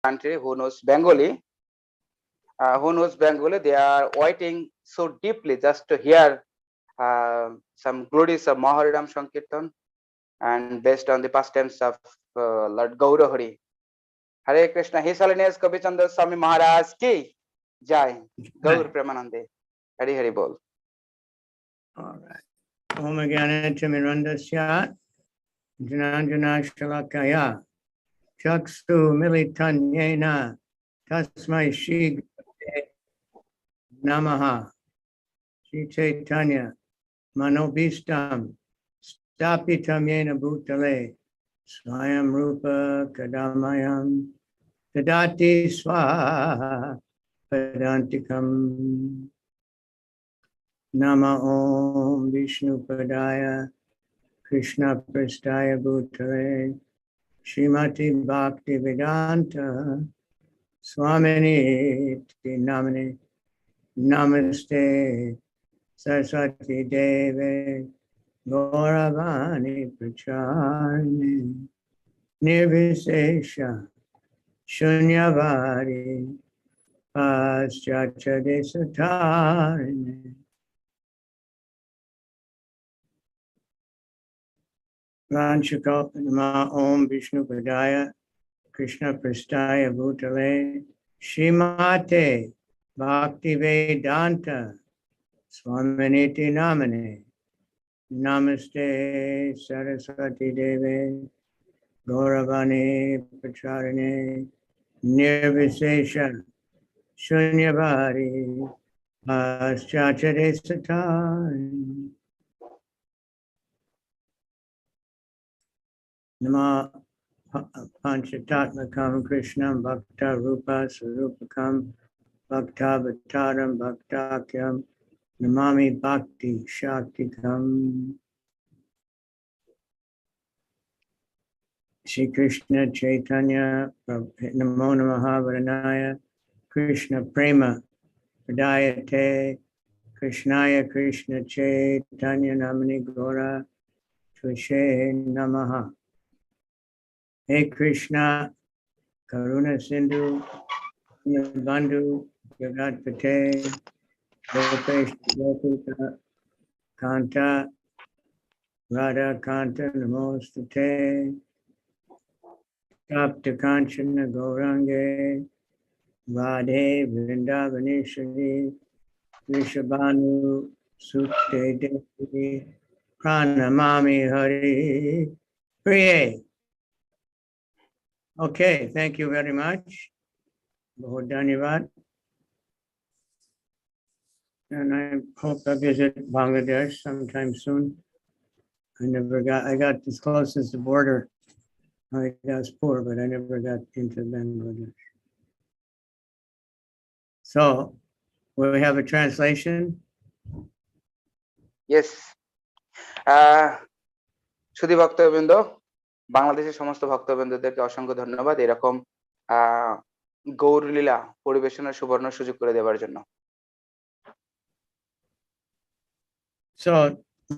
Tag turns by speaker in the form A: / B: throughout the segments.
A: country who knows Bengali, they are waiting so deeply just to hear some glories of Maharidam Sankirtan and based on the pastimes of Lord Gaura Hari. Hare Krishna, His Holiness Kavi Chandra Swami Maharaj ki jai. Gaur Premanande. Hari Hari Bol.
B: All right. Om Gyana Timirandasya Jananjana Shalakaya Chaksu Militanyena Tasmai Shri Namaha Shri Chaitanya Manobhistam Stapitam Yena Bhutale Swayam Rupa Kadamayam Tadati Swaha Padantikam Nama Om Vishnu Padaya Krishna Prastaya Bhutale Srimati Bhakti Vedanta Swamini Namini Namaste Saraswati Deve Gauravani Pracharine Nirvisesha Shunyavadi Paschatya Desatarine Ranchakal Nama Om Vishnu Padaya Krishna Prastaya Bhutale Shrimate Bhakti Vedanta Swaminiti Namane Namaste Saraswati Deve Gauravani Pracharine Nirvisesha Shunyavadi Paschatya Satari Nama Panchatatmakam Krishnam Bhakta Rupa Sarupakam Bhakta Vataram Bhaktakyam Namami Bhakti Shaktikam Shri Krishna Chaitanya Namo Namaha Varanaya Krishna Prema Pradayate Krishnaya Krishna Chaitanya Namani Gora Tushe Namaha. Hey Krishna Karuna Sindhu Bandhu Jagat Pate Gopesh Gopika Kanta Radha Kanta Namostate Tapta Kanchana Gaurange Radhe Vrindavaneshwari Vishabhanu Sute Devi Pranamami Hari Priye. Okay, thank you very much. Bahut dhanyavad. And I hope I visit Bangladesh sometime soon. I got as close as the border. I was poor, but I never got into Bangladesh. So, will we have a translation?
A: Yes. Shudhi Bhaktabindo, বাংলাদেশের সমস্ত ভক্তবৃন্দদেরকে অসংখ্য ধন্যবাদ এরকম গৌরলীলা পরিবেশনের সুবর্ণ সুযোগ করে দেওয়ার জন্য।
B: So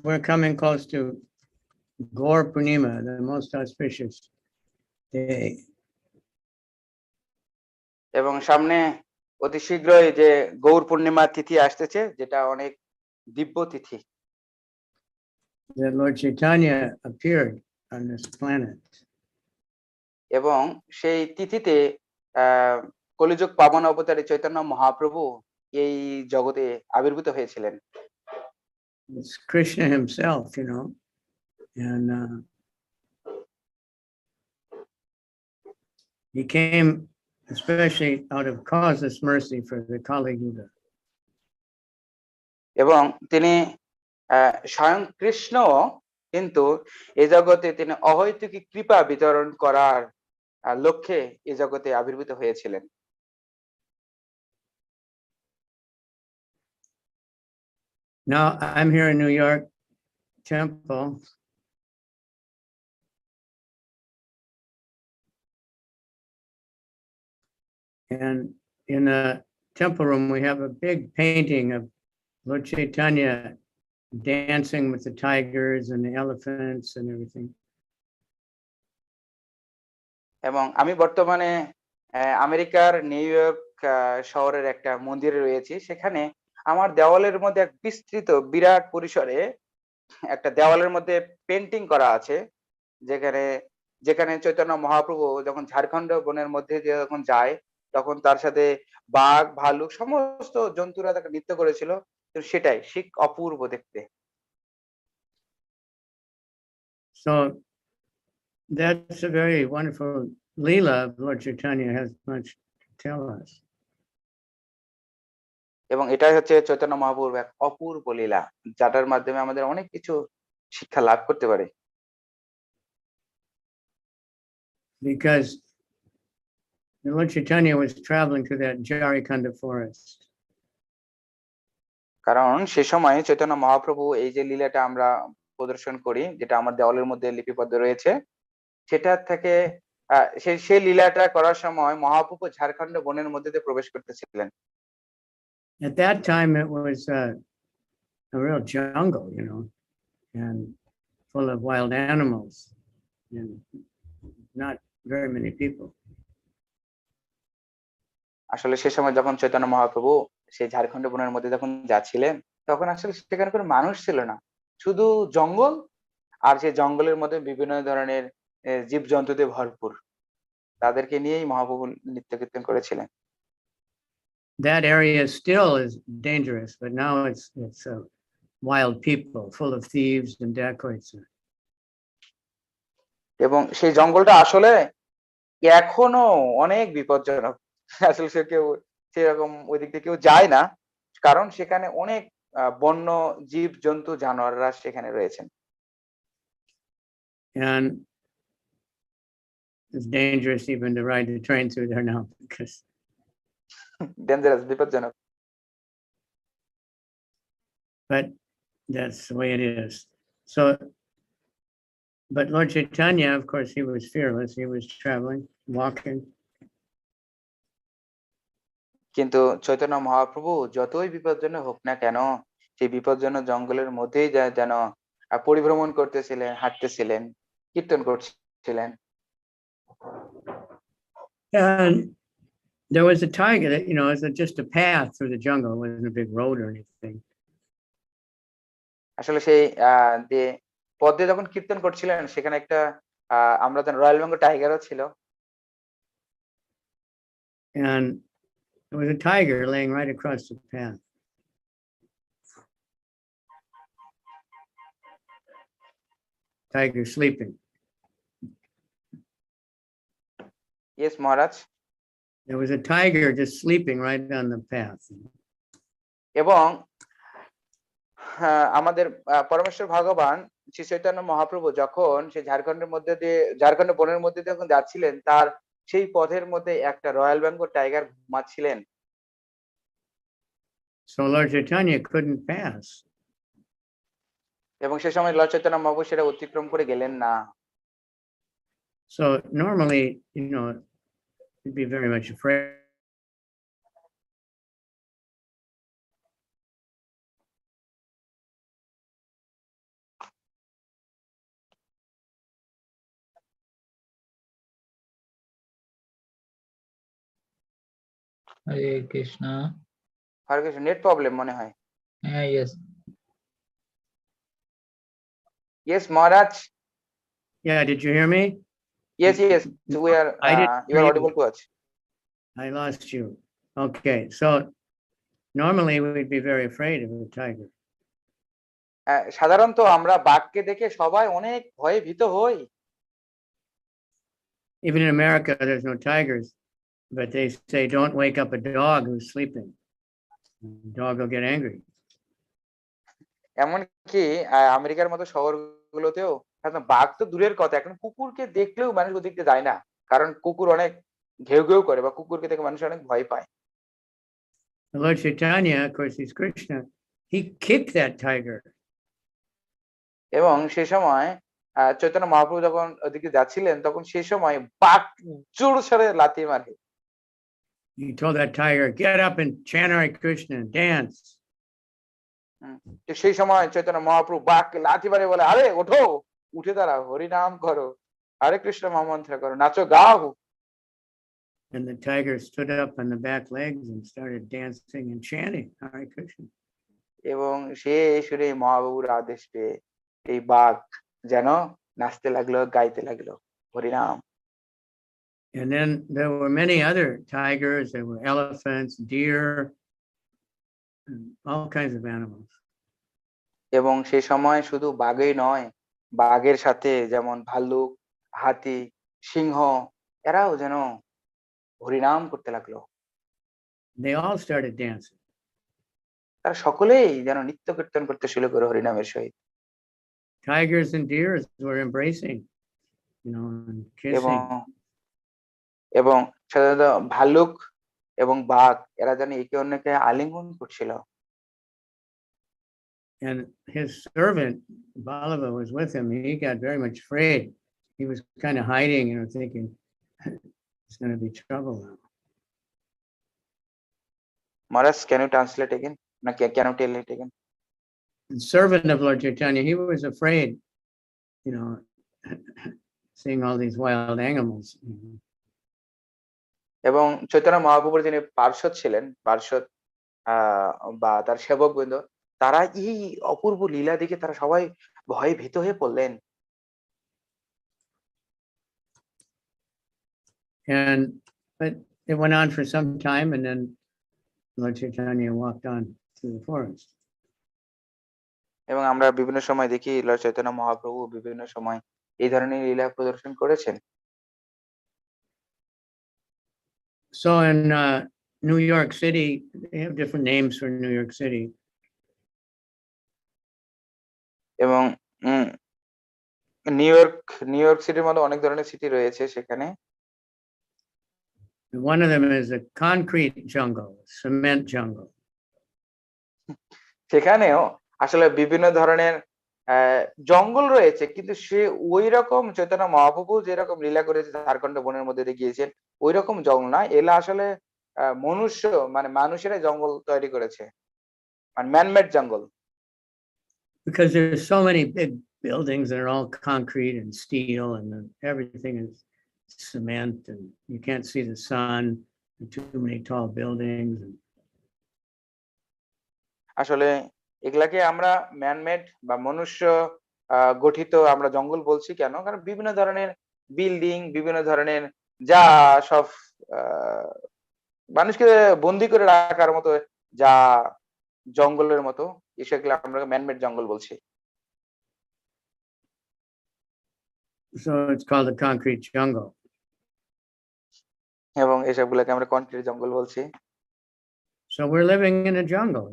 B: we're coming close to Gaur Purnima, the most auspicious day.
A: এবং সামনে অতি শীঘ্রই যে গৌর পূর্ণিমা তিথি আসতেছে যেটা অনেক দিব্য তিথি।
B: That Lord Chaitanya appeared on this planet.
A: এবং সেই তিথিতে কলিযুগ পাবন অবতারী চৈতন্য মহাপ্রভু এই জগতে আবির্ভূত হয়েছিলেন।
B: It's Krishna himself, you know, and he came especially out of causeless mercy for the Kali Yuga.
A: এবং তিনি স্বয়ং কৃষ্ণ কিন্তু এই জগতে তিনি অহৈতুকী কৃপা বিতরণ করার লক্ষ্যে এই জগতে আবির্ভূত হয়েছিলেন।
B: Now I'm here in New York Temple. And in the temple room, we have a big painting of Lord Chaitanya dancing with the tigers and the elephants and everything.
A: এবং আমি বর্তমানে আমেরিকার নিউ ইয়র্ক শহরের একটা মন্দিরে রয়েছি, সেখানে আমার দেওয়ালের মধ্যে এক বিস্তৃত বিরাট পরিসরে একটা দেওয়ালের মধ্যে পেন্টিং করা আছে, যেখানে যেখানে চৈতন্য মহাপ্রভু যখন ঝাড়খণ্ড বনের মধ্যে দিয়ে যখন যায়, তখন তার সাথে বাঘ ভালুক সমস্ত জন্তুরা তাকে নৃত্য করেছিল। তো সেটাই শিখ অপূর্ব দেখতে।
B: So that's a very wonderful Leela of Lord Chaitanya, has much to tell us.
A: এবং এটাই হচ্ছে চৈতন্য মহাপ্রভুর এক অপূর্ব লীলা, যাটার মাধ্যমে আমাদের অনেক কিছু শিক্ষা লাভ করতে পারে।
B: Because Lord Chaitanya was traveling through that Jharikanda forest.
A: কারণ সে সময় চৈতন্য মহাপ্রভু এই যে লীলাটা আমরা প্রদর্শন করি, যেটা আমার দেওয়ালের মধ্যে লিপিবদ্ধ রয়েছে, সেটা থেকে সেই লীলাটা করার সময় মহাপ্রভু ঝাড়খণ্ড বনের মধ্যে দিয়ে প্রবেশ করতেছিলেন।
B: At that time, it was a real jungle, and full of wild animals, and not very many people.
A: আসলে সে সময় যখন চৈতন্য মহাপ্রভু সেই ঝাড়খণ্ড বনের মধ্যে যখন যাচ্ছিলেন, তখন আসলে সেখানে কোনো মানুষ ছিল না, শুধু জঙ্গল, আর সেই জঙ্গলের মধ্যে বিভিন্ন ধরনের জীবজন্তুতে ভরপুর। তাদেরকে নিয়েই মহাপ্রভু নৃত্য কীর্তন করেছিলেন।
B: That area still is dangerous, but now it's wild people, full of thieves and dacoits.
A: এবং সেই জঙ্গলটা আসলে এখনো অনেক বিপজ্জনক। আসলে কেউ সেরকম ওই দিক দিয়ে কেউ যায় না, কারণ সেখানে অনেক বন্য জীব জন্তু জানোয়াররা সেখানে রয়েছেন।
B: And it's dangerous even to ride the train through there now because
A: dangerous, বিপজ্জনক।
B: but that's the way it is. So, but Lord Chaitanya, of course, he was fearless. He was traveling, walking.
A: কিন্তু চৈতন্য মহাপ্রভু যতই বিপজ্জনক হোক না কেন, সেই বিপজ্জনক জঙ্গলের মধ্যেই যেন পরিভ্রমণ করতেছিলেন, হাঁটতেছিলেন, কীর্তন করছিলেন।
B: And there was a tiger that, it's just a path through the jungle. It wasn't a big road or anything.
A: আসলে সেই যে পথে যখন কীর্তন করছিলেন, সেখানে একটা আমরা জানি রয়্যাল বেঙ্গল টাইগারও ছিল।
B: And there was a tiger laying right across the path. Tiger sleeping.
A: Yes, Maharaj.
B: There was a tiger just sleeping right on the path.
A: এবং আমাদের পরমেশ্বর ভগবান শ্রী চৈতন্য মহাপ্রভু যখন সেই ঝাড়খণ্ড বনের মধ্যে দিয়ে যখন যাচ্ছিলেন, তার সেই পথের মধ্যে একটা রয়্যাল বেঙ্গল টাইগার ঘুমাচ্ছিলেন।
B: So Lord Chaitanya couldn't pass.
A: এবং সে সময় লর্ড চৈতন্য মহাপ্রভু সেটা অতিক্রম করে গেলেন না।
B: So normally, you'd be very much afraid.
C: Hare Krishna.
A: Hare Krishna, net problem মনে হয়।
C: Yes.
A: Yes, Maharaj.
B: Yeah, did you hear me?
A: Yes, we are.
B: I didn't
A: You are
B: hear
A: audible to us.
B: I lost you. Okay, so normally we'd be very afraid of a tiger.
A: সাধারণত আমরা বাঘকে দেখে সবাই অনেক ভয়ে ভীত হই।
B: Even in America, there's no tigers, but they say don't wake up a dog who's sleeping. The dog will get angry.
A: এমনকি আমেরিকার মতো শহরগুলোতেও এখন বাঘ তো দূরের কথা, এখন কুকুরকে দেখলেও মানুষ ওদিক দিয়ে যায় না, কারণ কুকুর অনেক ঘেউ ঘেউ করে বা কুকুরকে দেখে মানুষ অনেক ভয় পায়।
B: Lord Chaitanya, of course, he's Krishna. He kicked that tiger.
A: এবং সে সময় চৈতন্য মহাপ্রভু যখন ওদিকে যাচ্ছিলেন, তখন সেই সময় বাঘ জোর সরে লাথি মারে।
B: He told that tiger, get up and chant Hare Krishna and dance.
A: সেই সময় চৈতন্য মহাপ্রভু বাঘকে লাথি মারে, বলে আরে ওঠো, উঠে দাঁড়াও, হরি নাম করো, হরে কৃষ্ণ মহামন্ত্র করো, নাচো গাও।
B: And the tiger stood up on the back legs and started dancing and chanting Hare Krishna.
A: এবং সে সুরে মহাপ্রভুর আদেশ পেয়ে এই বাঘ যেন নাচতে লাগলো, গাইতে লাগলো হরিনাম।
B: And then there were many other tigers, there were elephants, deer, and all kinds of animals.
A: এবং সে সময় শুধু বাঘই নয়, বাঘের সাথে যেমন ভাল্লুক, হাতি, সিংহ এরাও যেন হরিনাম করতে লাগলো।
B: They all started dancing.
A: তারা সকলেই যেন নৃত্য কীর্তন করতে শুরু করে হরিনামের সহিত।
B: Tigers and deer were embracing, and
A: এবং
B: kissing.
A: এবং সাধারণত ভাল্লুক এবং বাঘ এরা যেন একে অন্যকে আলিঙ্গন করছিল।
B: And his servant, Balava, was with him. He got very much afraid. He was kind of hiding, thinking, it's going to be trouble now.
A: Maharaj, can you translate again? No, can you tell it again?
B: The servant of Lord Chaitanya, he was afraid, seeing all these wild animals.
A: এবং চৈতন্য মহাপ্রভুর যিনি পার্ষদ ছিলেন, পার্ষদ বা তার সেবকবৃন্দ, তারা এই অপূর্ব লীলা দেখে তারা সবাই ভয়ে ভীত হয়ে পড়লেন।
B: But it went on for some time, and then Lord Chaitanya walked on through the forest.
A: এবং আমরা বিভিন্ন সময় দেখি লর্ড চৈতন্য মহাপ্রভু বিভিন্ন সময় এই ধরনের লীলা প্রদর্শন করেছেন।
B: So in New York City, they have different names for New York City.
A: এবং নিউ ইয়র্ক সিটির মধ্যে অনেক ধরনের সিটি রয়েছে সেখানে।
B: One of them is a concrete jungle, cement jungle.
A: সেখানেও আসলে বিভিন্ন ধরনের জঙ্গল রয়েছে, কিন্তু সে ওই রকম চৈতন্য মহাপ্রভু যেরকম লীলা করেছে ঝাড়খণ্ড বনের মধ্যে দিয়ে গিয়েছেন ওই রকম জঙ্গল না, এলা আসলে মনুষ্য মানে মানুষেরা জঙ্গল তৈরি করেছে, মানে ম্যানমেড জঙ্গল।
B: Because there's so many big buildings that are all concrete and steel, and everything is cement, and you can't see the sun, and too many tall buildings.
A: আসলে এগুলাকে আমরা ম্যানমেড বা মনুষ্য গঠিত আমরা জঙ্গল বলছি কেন, কারণ বিভিন্ন ধরনের বিল্ডিং, বিভিন্ন ধরনের যা সব মানুষকে বন্দি করে রাখার মতো যা জঙ্গলের মতো, সেগুলো আমরা ম্যানমেড জঙ্গল বলছি।
B: So it's called a concrete jungle.
A: এবং এসবগুলোকে আমরা কংক্রিট জঙ্গল বলছি।
B: So we're living in a jungle,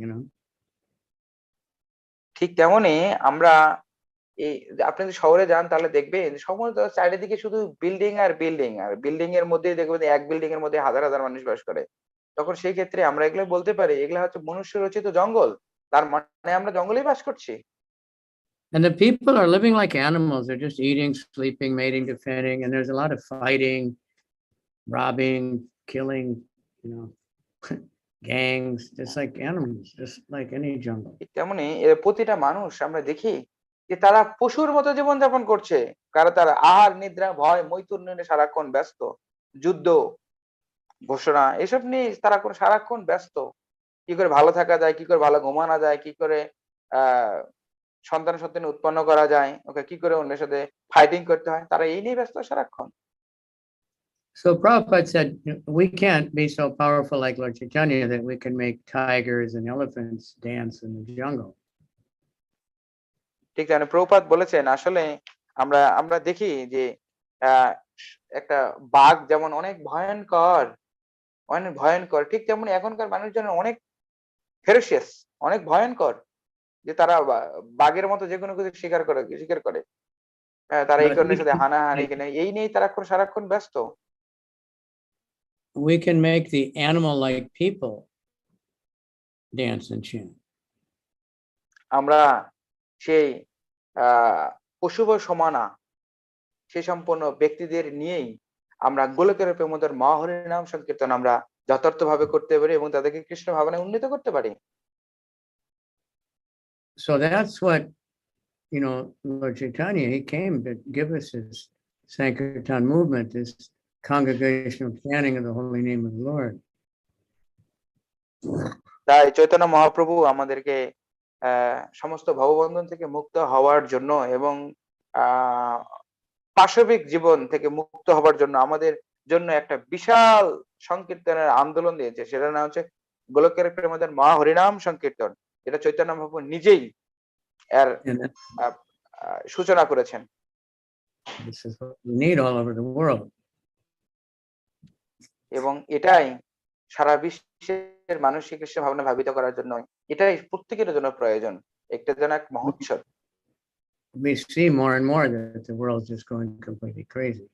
A: ঠিক তেমনই আমরা এই আপনি যদি শহরে যান তাহলে দেখবেন সমস্ত চারিদিকে শুধু বিল্ডিং আর বিল্ডিং, আর বিল্ডিং এর মধ্যেই দেখবেন এক বিল্ডিং এর মধ্যে হাজার হাজার মানুষ বাস করে। তখন সেই ক্ষেত্রে আমরা এগুলো বলতে পারি এগুলা হচ্ছে মনুষ্য রচিত জঙ্গল, তার মানে আমরা জঙ্গলেই বাস করছি।
B: And the people are living like animals. They're just eating, sleeping, mating, defending, and there's a lot of fighting, robbing, killing, gangs, just like animals, just like any jungle.
A: তেমনি প্রতিটা মানুষ আমরা দেখি যে তারা পশুর মতো জীবনযাপন করছে, কারণ তারা আহার নিদ্রা ভয় মৈথুন নিয়ে সারাক্ষণ ব্যস্ত, যুদ্ধ ঘোষণা এসব নিয়ে তারা সারাক্ষণ ব্যস্ত। কি করে ভালো থাকা যায়, কি করে ভালো ঘুমানো যায়, কি করে সন্তান উৎপন্ন করা যায়, ওকে কি করে অন্যের সাথে ফাইটিং করতে হয়, তারা এই নিয়ে ব্যস্ত সারাক্ষণ।
B: So Prabhupada said, we can't be so powerful like Lord Chaitanya that we can make tigers and elephants dance in the jungle.
A: ঠিক জানেন, প্রভুপাদ বলেছেন আসলে আমরা দেখি যে একটা বাঘ যেমন অনেক ভয়ঙ্কর, ঠিক তেমনি এখনকার মানুষজন অনেক ফেরোসিয়াস, অনেক ভয়ঙ্কর, যে তারা বাঘের মতো যে কোনো কিছু শিকার করে। তারা এই কারণে সাথে হানাহানি এই নিয়েই তারা সারাক্ষণ ব্যস্ত।
B: We can make the animal like people dance and chant.
A: আমরা সেই পশুব সমানা সে সম্পন্ন ব্যক্তিদের নিয়েই আমরা গোলকের প্রেমোদর মহাহরির নাম সংকীর্তন আমরা যথার্থভাবে করতে পারি এবং তাদেরকে কৃষ্ণ ভাবনায় উন্নীত করতে পারি।
B: So that's what, Lord Chaitanya, he came to give us his Sankirtan movement, this congregational chanting of the holy name of the Lord.
A: তাই চৈতন্য মহাপ্রভু আমাদেরকে সমস্ত ভববন্ধন থেকে মুক্ত হওয়ার জন্য এবং আহ পাশবিক জীবন থেকে মুক্ত হওয়ার জন্য আমাদের জন্য একটা বিশাল সংকীর্তনের আন্দোলন দিয়েছে, সেটা নাম হচ্ছে গোলকের প্রেমদের মহা হরিনাম সংকীর্তন। এটা চৈতন্য মহাপ্রভু নিজেই এর
B: And
A: সূচনা করেছেন।
B: this is what we need all over the world.
A: এবং এটাই সারা বিশ্বের মানুষকে কৃষ্ণ ভাবনা ভাবিত করার জন্য এটাই প্রত্যেকের জন্য প্রয়োজন, একটা যেন এক মহোৎসব।
B: We see more and more that the world is just going completely crazy.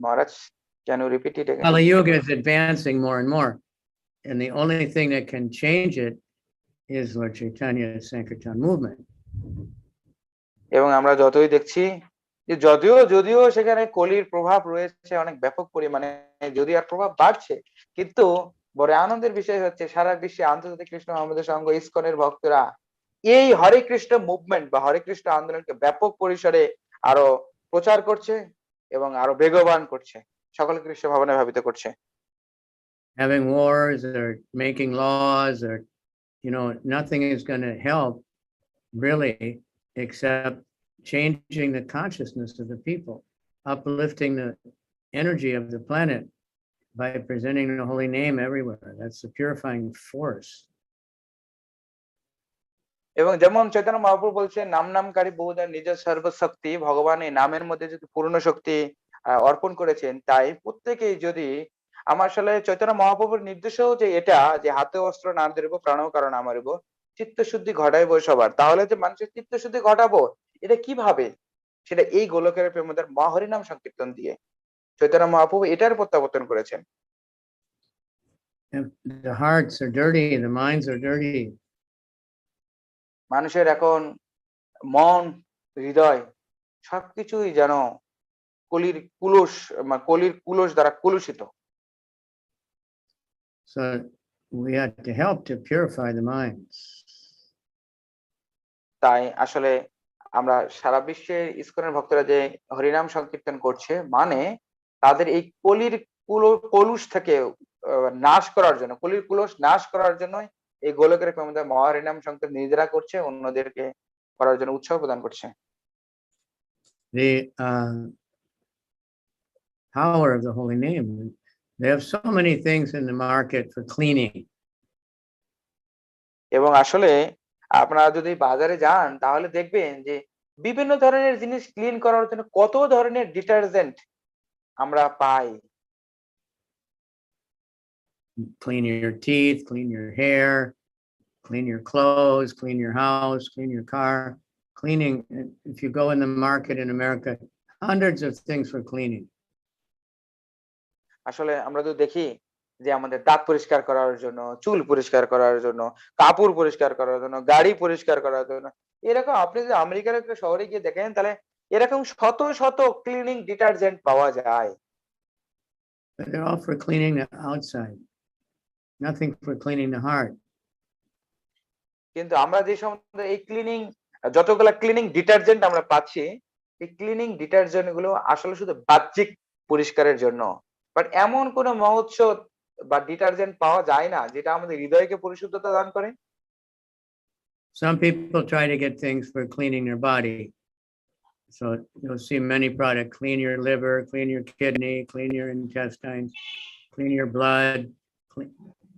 A: Maharaj, can you repeat it again?
B: Kali Yuga is advancing more and more, and the only thing that can change it is Lord Chaitanya's Sankirtan movement.
A: এবং আমরা যতই দেখছি যে যদিও সেখানে কলির প্রভাব রয়েছে অনেক ব্যাপক পরিমাণে, যদি আর প্রভাব বাড়ছে, কিন্তু বড় আনন্দের বিষয় হচ্ছে সারা বিশ্বে আন্তর্জাতিক কৃষ্ণ মহামের সংঘ ইসকনের ভক্তরা এই হরে কৃষ্ণ মুভমেন্ট বা হরে কৃষ্ণ আন্দোলনকে ব্যাপক পরিসরে আরো প্রচার করছে এবং আরো বেগবান করছে, সকল কৃষ্ণ ভাবনায় ভাবিত করছে।
B: Having wars or making laws or, nothing is going to help really except changing the consciousness of the people, uplifting the energy of the planet by presenting the holy name everywhere. That's the purifying force.
A: এবং যেমন চৈতন্য মহাপ্রভু বলছে নামকারী বহুদার নিজ সর্বশক্তি, ভগবান এই নামের মধ্যে যদি পূর্ণ শক্তি অর্পণ করেছেন, তাই প্রত্যেকেই যদি আমার আসলে চৈতন্য মহাপ্রভুর নির্দেশও যে এটা যে হাতে অস্ত্র না ধরিব প্রাণ কারণ আমারিব, চিত্ত শুদ্ধি ঘটাইব সবার, তাহলে যে মানুষের চিত্ত শুদ্ধি ঘটাবো এটা কিভাবে, সেটা এই গোলকের প্রেমদের মহাহরিনাম সংকীর্তন দিয়ে চৈতন্য মহাপ্রভু এটার প্রত্যাবর্তন করেছেন।
B: The hearts are dirty, the minds are dirty.
A: মানুষের এখন মন, হৃদয় সবকিছুই যেন কলির কুলস দ্বারা কুলুষিত।
B: So we have to help to purify the minds.
A: তাই আসলে আমরা সারা বিশ্বের ইসকনের ভক্তরা যে হরিনাম সংকীর্তন করছে, মানে তাদের এই কলির কলুষ থেকে নাশ করার জন্য, কলির কুলস নাশ করার জন্য এই গোলকের প্রেমদের মহাহরিনাম সংকীর্তন নিজেরা করছে, অন্যদেরকে করার জন্য উৎসাহ প্রদান করছে।
B: The power of the holy name. They have so many things in the market for cleaning.
A: এবং আসলে আপনারা যদি বাজারে যান তাহলে দেখবেন যে বিভিন্ন ধরনের জিনিস ক্লিন করার জন্য কত ধরনের ডিটারজেন্ট আমরা পাই।
B: Clean your teeth, clean your hair, clean your clothes, clean your house, clean your car. Cleaning, if you go in the market in America, hundreds of things for cleaning.
A: আসলে আমরা যদি দেখি যে আমাদের দাঁত পরিষ্কার করার জন্য, চুল পরিষ্কার করার জন্য, কাপড় পরিষ্কার করার জন্য, গাড়ি পরিষ্কার করার জন্য, এরকম আপনি যদি আমেরিকার একটা শহরে গিয়ে দেখেন তাহলে এরকম শত শত ক্লিনিং ডিটারজেন্ট পাওয়া যায়।
B: But they're all for cleaning the outside, nothing for cleaning the heart.
A: কিন্তু আমরা যে সমস্ত এই যতগুলা ক্লিনিং ডিটারজেন্ট আমরা পাচ্ছি, এই ক্লিনিং ডিটারজেন্ট গুলো আসলে শুধু বাহ্যিক পরিষ্কারের জন্য, বাট এমন কোন মহোৎসব বা ডিটারজেন্ট পাওয়া যায় না যেটা আমাদের হৃদয়কে পরিশুদ্ধতা দান করে।
B: Some people try to get things for cleaning their body. So you'll see many products: clean your liver, clean your kidney, clean your intestines, clean your blood,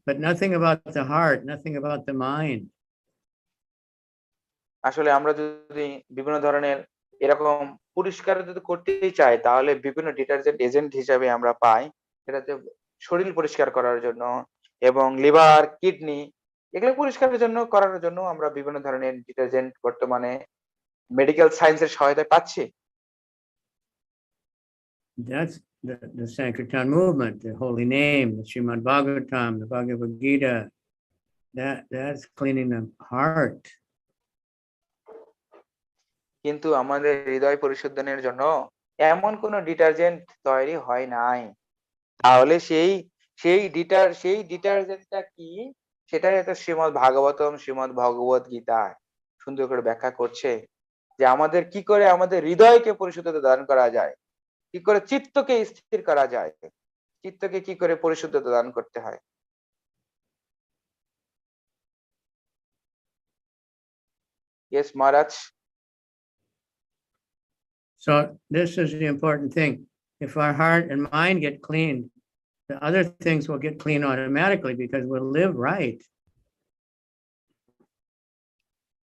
B: but nothing about the heart, nothing about the mind.
A: আসলে আমরা যদি বিভিন্ন ধরনের এরকম পরিষ্কার যদি করতেই চাই তাহলে বিভিন্ন ডিটারজেন্ট এজেন্ট হিসাবে আমরা পাই, সেটাতে শরীর পরিষ্কার করার জন্য এবং লিভার, কিডনি এগুলো পরিষ্কারের জন্য করার জন্য আমরা বিভিন্ন ধরনের ডিটারজেন্ট বর্তমানে মেডিকেল সায়েন্সের সহায়তায় পাচ্ছি।
B: That's the Sankirtan movement, the holy name, the Srimad Bhagavatam, the Bhagavad Gita. That's cleaning the heart.
A: কিন্তু আমাদের হৃদয় পরিশুদ্ধনের জন্য এমন কোন ডিটারজেন্ট তৈরি হয় নাই। তাহলে সেই ডিটারজেন্টটা কি, সেটাই একটা শ্রীমদ ভাগবতম, শ্রীমদ ভগবত গীতা সুন্দর করে ব্যাখ্যা করছে যে আমাদের কি করে আমাদের হৃদয়কে পরিশুদ্ধতা দান করা যায়। কি করে চিত্তকে স্থির করা যায়, চিত্তকে কি করে পরিশুদ্ধতা দান করতে হয়। Yes Maharaj.
B: So this is the important thing. If our heart and mind get cleaned, the other things will get clean automatically because we'll live right.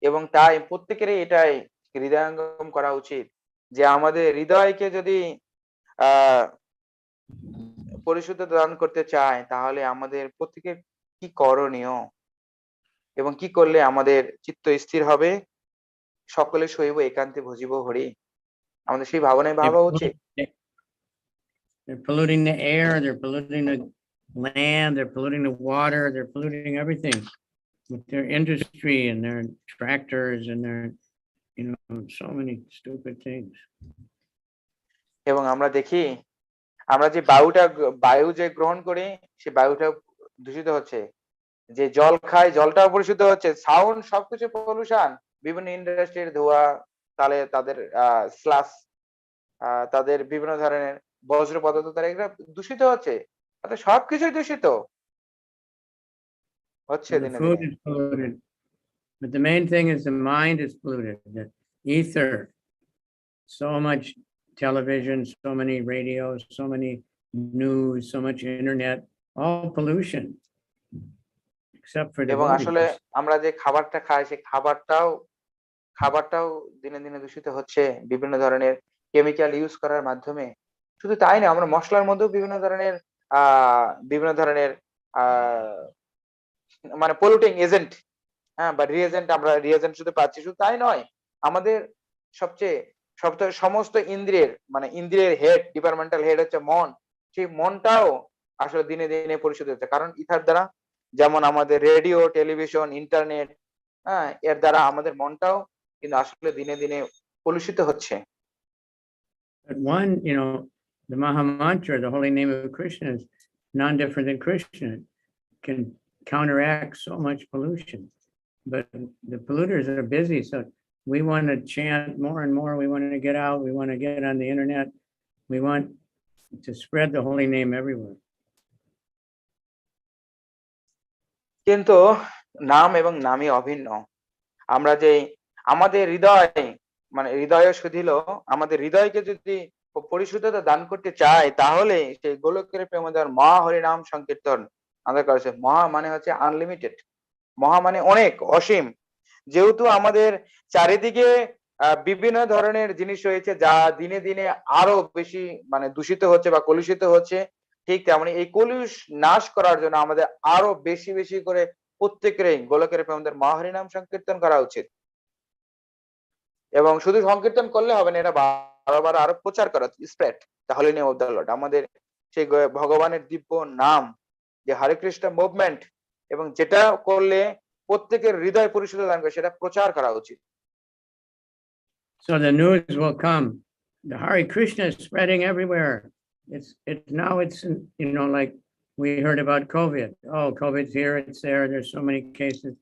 A: এবং তাই প্রত্যেকেরই এটাই হৃদয়ঙ্গম করা উচিত যে আমাদের হৃদয়কে যদি আহ পরিশুদ্ধতা দান করতে চায় তাহলে আমাদের প্রত্যেকের কি করণীয় এবং কি করলে আমাদের চিত্ত স্থির হবে, সকলে শৈব একান্তে ভজিব হরি, আমাদের সেই ভাবনায় ভাবা উচিত।
B: They're polluting the air, they're polluting the land, they're polluting the water, they're polluting everything with their industry and their tractors and their, you know, so many stupid things.
A: এবং আমরা দেখি আমরা যে বায়ু যে গ্রহণ করি সেই বায়ুটা দূষিত হচ্ছে, যে জল খাই জলটাও পরিশুদ্ধ হচ্ছে, সাউন্ড সবকিছু পলিউশন, বিভিন্ন ইন্ডাস্ট্রির ধোঁয়া, তাহলে তাদের স্লাস, তাদের বিভিন্ন ধরনের বজ্র পদার্থ তারা এগুলো দূষিত হচ্ছে, অর্থাৎ সবকিছুই দূষিত হচ্ছে
B: The
A: দিনে
B: food
A: দিনে।
B: is polluted, but the main thing is the mind is polluted, the ether, so much television, so many radios, so many news, so much internet, all pollution, except for
A: এবং আসলে
B: devotees.
A: আমরা যে খাবারটা খাই সেই খাবারটাও দিনে দিনে দূষিত হচ্ছে বিভিন্ন ধরনের কেমিক্যাল ইউজ করার মাধ্যমে। শুধু তাই না, আমরা মশলার মধ্যেও বিভিন্ন ধরনের আহ মানে পলিউটিং এজেন্ট, হ্যাঁ, বা আমরা রিএজেন্ট শুধু পাচ্ছি। শুধু তাই নয়, আমাদের সবচেয়ে সবথেকে সমস্ত ইন্দ্রিয়ের মানে ইন্দ্রিয়ের হেড, ডিপার্টমেন্টাল হেড হচ্ছে মন, সেই মনটাও আসলে দিনে দিনে পরিশুদ্ধ হচ্ছে, কারণ ইথার দ্বারা, যেমন আমাদের রেডিও, টেলিভিশন, ইন্টারনেট, হ্যাঁ, এর দ্বারা আমাদের মনটাও কিন্তু আসলে দিনে দিনে কলুষিত হচ্ছে।
B: But one, you know, the Maha Mantra, the holy name of Krishna, is non-different than Krishna, can counteract so much pollution. But the polluters are busy, so we want to chant more and more. We want to get out. We want to get on the internet. We want to spread the holy name everywhere.
A: কিন্তু নাম এবং নামই অভিন্ন। আমরা যে আমাদের হৃদয় মানে হৃদয় শুধিল, আমাদের হৃদয়কে যদি পরিশুদ্ধতা দান করতে চাই তাহলে সেই গোলকের প্রেমোদর মহা হরিনাম সংকীর্তন আমাদের করেছে। মহা মানে হচ্ছে আনলিমিটেড, মহা মানে অনেক, অসীম। যেহেতু আমাদের চারিদিকে বিভিন্ন ধরনের জিনিস রয়েছে যা দিনে দিনে আরো বেশি মানে দূষিত হচ্ছে বা কলুষিত হচ্ছে, ঠিক তেমনি এই কলুষ নাশ করার জন্য আমাদের আরো বেশি বেশি করে প্রত্যেকেরই গোলকের প্রেমদের মহাহরিনাম সংকীর্তন করা উচিত। এবং শুধু সংকীর্তন করলে হবে না, এটা বারবার আরো প্রচার করা, spread the Holi name of the Lord, আমাদের সেই ভগবানের দিব্য নাম, যে হরে কৃষ্ণ মুভমেন্ট, এবং যেটা করলে প্রত্যেকের হৃদয় পরিশুদ্ধ দান করে সেটা প্রচার করা উচিত।
B: So the news will come. The Hare Krishna is spreading everywhere. It's you know, like we heard about COVID. Oh, COVID's here, it's there. There's so many cases.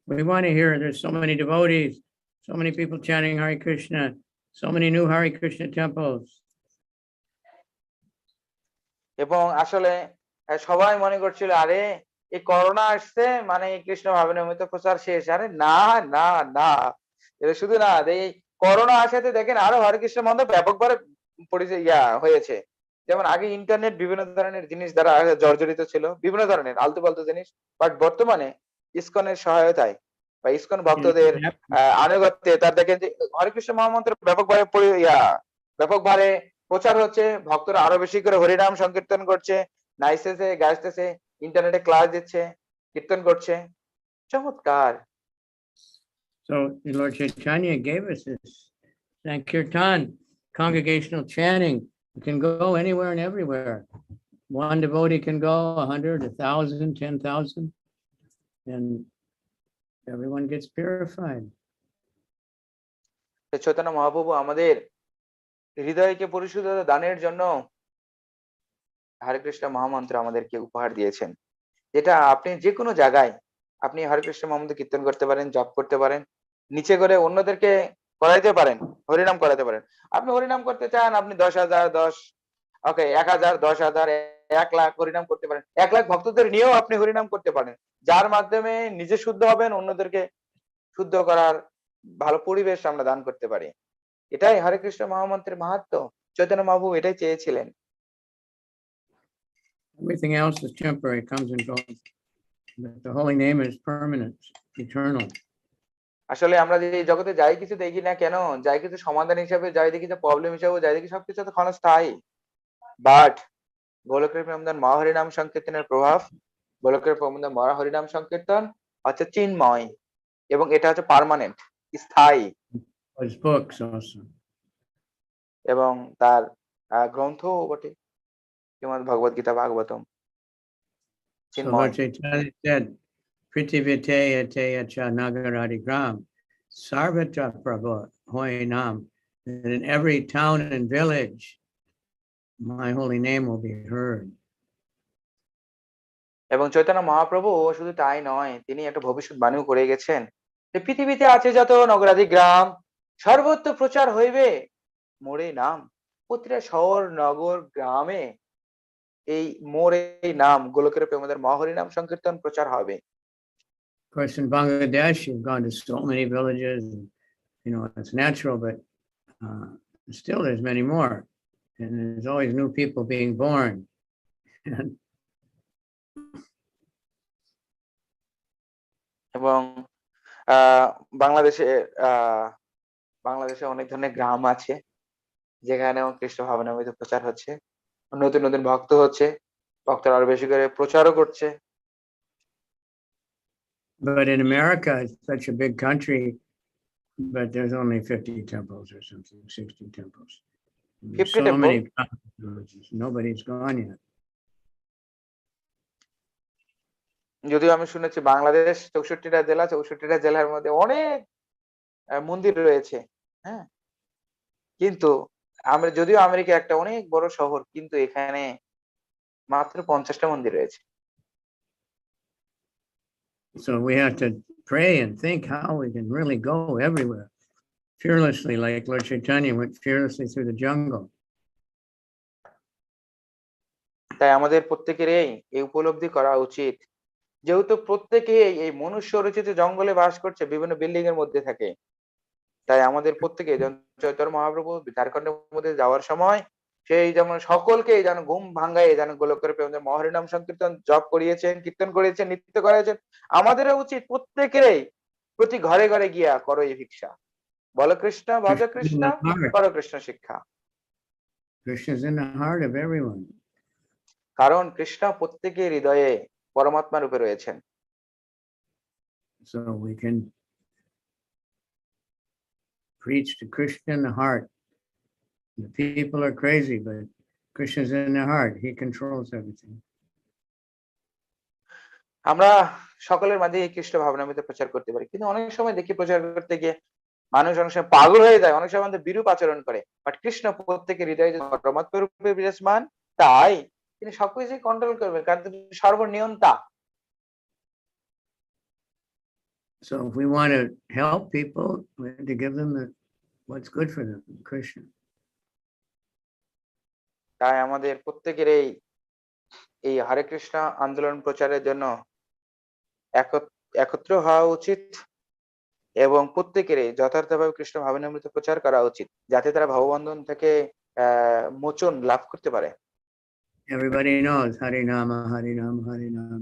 B: We want to hear there's so many devotees, so many people chanting Hare Krishna, so many new Hare Krishna temples.
A: এবং আসলে সবাই মনে করছিল আরে এই corona আসছে মানে এই কৃষ্ণ ভাবনামৃত প্রচার শেষ। আরে না না না, এটা শুধু না, এই করোনা আসাতে দেখেন আরো হরে কৃষ্ণ মন্দির ব্যাপকভাবে হয়েছে। যেমন আগে ইন্টারনেট বিভিন্ন ধরনের জিনিস দ্বারা জর্জরিত ছিল, বিভিন্ন ধরনের আলতু ফালতু জিনিস, বাট বর্তমানে ইসকনের সহায়তায় বা ইসকন ভক্তদের আনুগত্যে তার দেখেন যে হরে কৃষ্ণ মহামন্ত্র ব্যাপকভাবে প্রচার হচ্ছে, ভক্তরা আরো বেশি করে হরিনাম সংকীর্তন করছে, নাইসেছে, গাইতেছে, ইন্টারনেটে ক্লাস দিচ্ছে, কীর্তন করছে, চমৎকার।
B: So Lord Chaitanya gave us this Sankirtan, congregational chanting. You can go anywhere and everywhere. One devotee can go 100, 1,000, 10,000, and everyone gets purified.
A: Chaitanya Mahaprabhu আমাদের হৃদয়কে পরিশুদ্ধতা দানের জন্য হরে কৃষ্ণ মহামন্ত্র আমাদেরকে উপহার দিয়েছেন, যেটা আপনি যে কোনো জায়গায় আপনি হরে কৃষ্ণ মহামন্ত্র কীর্তন করতে পারেন, জপ করতে পারেন, নিচে করে অন্যদেরকে করাইতে পারেন, হরিনাম করাতে পারেন। আপনি হরিনাম করতে চান, আপনি 10,000 ওকে 1,000 10,000 1,00,000 হরিনাম করতে পারেন। 1,00,000 ভক্তদের নিয়েও আপনি হরিনাম করতে পারেন, যার মাধ্যমে নিজে শুদ্ধ হবেন, অন্যদেরকে শুদ্ধ করার ভালো পরিবেশ আমরা দান করতে পারি। এটাই হরে কৃষ্ণ মহামন্ত্রের মাহাত্ম্য। চৈতন্য মহাপ্রভু এটাই চেয়েছিলেন।
B: Everything else is temporary, comes and goes. But the holy name is permanent, eternal.
A: আসলে আমরা যে এই জগতে যাই কিছু দেখি না কেন, যাই কিছু সমাধান হিসাবে, যাই দেখি যে প্রবলেম হিসাবে, যাই দেখি সবকিছু তো ক্ষণস্থায়ী। বাট গোলকের প্রেমদান মহাহরিনাম সংকীর্তনের প্রভাব, গোলকের প্রেমদান মহাহরিনাম সংকীর্তন হচ্ছে চিন্ময়, এবং এটা হচ্ছে পার্মানেন্ট, স্থায়ী।
B: His books also.
A: এবং তার গ্রন্থও বটে, শ্রীমদ্ ভগবদ Gita Bhagavatam
B: So
A: Chinmoy.
B: Lord Chaitanya said, Prithivite ate acha nagaradi gram, sarvatra prabhu hoy nam. And in every town and village, my holy name will be heard.
A: এবং চৈতন্য মহাপ্রভু শুধু তাই নয়, তিনি একটা ভবিষ্যৎবাণীও করে গেছেন যে পৃথিবীতে আছে যত নগরাদি গ্রাম, সর্বত্র প্রচার হইবে মোরে নাম। প্রতিটা শহর নগর গ্রামে এই মোরে নাম, গোলকের প্রেমদের মহাহরি নাম সংকীর্তন প্রচার হবে।
B: Of course, in Bangladesh, you've gone to so many villages, and, it's natural, but still there's many more. And there's always new people being born. And
A: এবং বাংলাদেশে বাংলাদেশে অনেক ধরনের গ্রাম আছে যেখানেও কৃষ্ণ ভাবনামৃত প্রচার হচ্ছে, নতুন নতুন ভক্ত হচ্ছে, ভক্তরা আরো বেশি করে প্রচারও করছে।
B: but in America, it's such a big country, but there's only 50 temples or something, 60 temples. There's
A: 50
B: so
A: temple?
B: many villages. Nobody's gone yet.
A: যদিও আমি শুনেছি বাংলাদেশ 64টা জেলা, 64টা জেলার মধ্যে অনেক মন্দির রয়েছে, হ্যাঁ, কিন্তু আমরা যদিও আমেরিকা একটা অনেক বড় শহর, কিন্তু এখানে মাত্র 50টা মন্দির রয়েছে।
B: So we have to pray and think how we can really go everywhere fearlessly, like Lord Chaitanya went fearlessly through the jungle.
A: তাই আমাদের প্রত্যেকের এই উপলব্ধি করা উচিত, যেহেতু প্রত্যেকে এই মনুষ্য রচিত জঙ্গলে বাস করছে, বিভিন্ন বিল্ডিং এর মধ্যে থাকে, তাই আমাদের প্রত্যেকে চৈতন্য মহাপ্রভু ঝাড়খণ্ডের মধ্যে যাওয়ার সময় সেই যেমন সকলকে যেন ঘুম ভাঙ্গায় যেন গোলকের প্রেমদের মহাহরিনাম সংকীর্তন জপ করিয়েছেন, কীর্তন করিয়েছেন, নৃত্য করিয়েছেন। আমাদেরও উচিত প্রত্যেকেরই প্রতি ঘরে ঘরে গিয়া করো এই ভিক্ষা, বল কৃষ্ণ ভজ কৃষ্ণ করো কৃষ্ণ শিক্ষা।
B: Krishna's in the heart of everyone.
A: কারণ কৃষ্ণ প্রত্যেকের হৃদয়ে পরমাত্মা রূপে রয়েছেন।
B: So we can preach to Krishna in the heart. The people are crazy, but Krishna's in their heart. He controls everything.
A: আমরা সকলের মাঝে এই কৃষ্ণ ভাবনামৃত প্রচার করতে পারি, কিন্তু অনেক সময় দেখি প্রচার করতে গিয়ে মানুষ অনেক সময় পাগল হয়ে যায়, অনেক সময় আমাদের বিরূপ আচরণ করে। বাট কৃষ্ণ প্রত্যেকের হৃদয়ে পরমাত্মা রূপে বিরাজমান, তাই তিনি সবকিছু কন্ট্রোল করবেন, কারণ তিনি সর্বনিয়ন্তা।
B: So if we want to help people, we have to give them what's good for them, Krishna.
A: তাই আমাদের প্রত্যেকের এই হরে কৃষ্ণ আন্দোলন প্রচারের জন্য একত্র হওয়া উচিত, এবং প্রত্যেকের যথার্থভাবে কৃষ্ণ ভাবনামৃত প্রচার করা উচিত, যাতে তারা ভববন্ধন থেকে মোচন লাভ করতে পারে।
B: Everybody knows Hari Nama, Hari Nama, Hari Nama.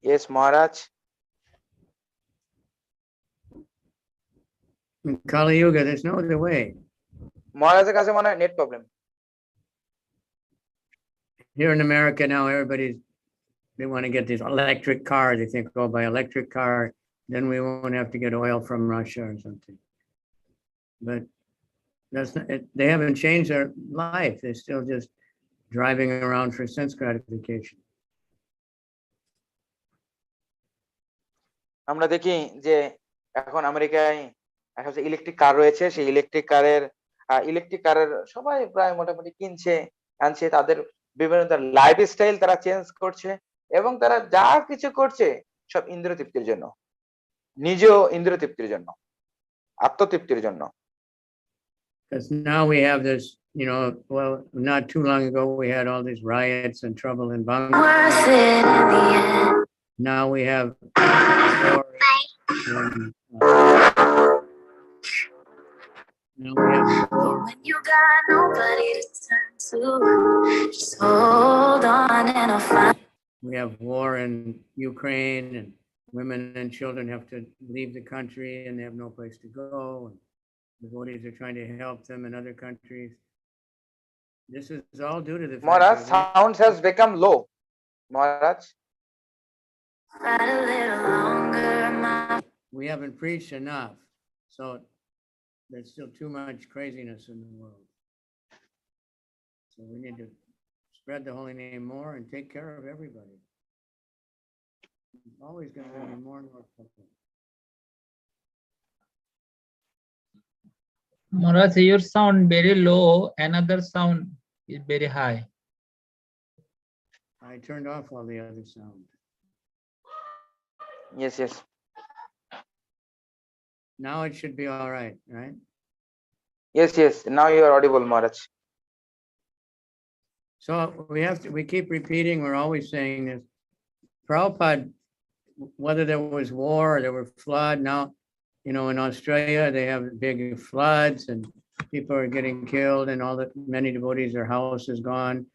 A: Yes, Maharaj.
B: In Kali Yuga, there's no other way.
A: মহারাজের কাছে মনে হয় net problem.
B: Here in America now, they want to get these electric cars. They think, oh, by electric car, then we won't have to get oil from Russia or something. But that's not, they haven't changed their life. They're still just driving around for sense gratification.
A: আমরা দেখি যে এখন আমেরিকায় একটা electric কার রয়েছে, সেই electric কারের সবাই প্রায় মোটামুটি কিনছে, আনছে, তাদের বিভিন্ন লাইফস্টাইল তারা চেঞ্জ করছে, এবং তারা যা কিছু করছে সব ইন্দ্রিয় তৃপ্তির জন্য, নিজেও ইন্দ্রিয় তৃপ্তির জন্য, আত্মতৃপ্তির জন্য।
B: Because now we have this, you know, well, not too long ago, we had all these riots and trouble in Bangladesh. Now we have war in, now we have war.
C: When you got nobody to turn to, just hold on and I'll find.
B: We have war in Ukraine, and women and children have to leave the country and they have no place to go. And devotees are trying to help them in other countries. This is all due to the fact
A: Maharaj,
B: that
A: sound has become low. Maharaj,
C: Fight a little longer, my
B: we haven't preached enough. So there's still too much craziness in the world. So we need to spread the holy name more and take care of everybody. It's always going to be more and more people.
D: Maharaj, your sound very low, another sound is very high.
B: I turned off all the other sound.
A: yes, yes.
B: Now it should be all right, right?
A: Yes, yes. Now you are audible, Maharaj.
B: So we keep repeating, we're always saying this. Prabhupada, whether there was war or there were flood, now, you know, in Australia, they have big floods and people are getting killed and all that, many devotees, their house is gone,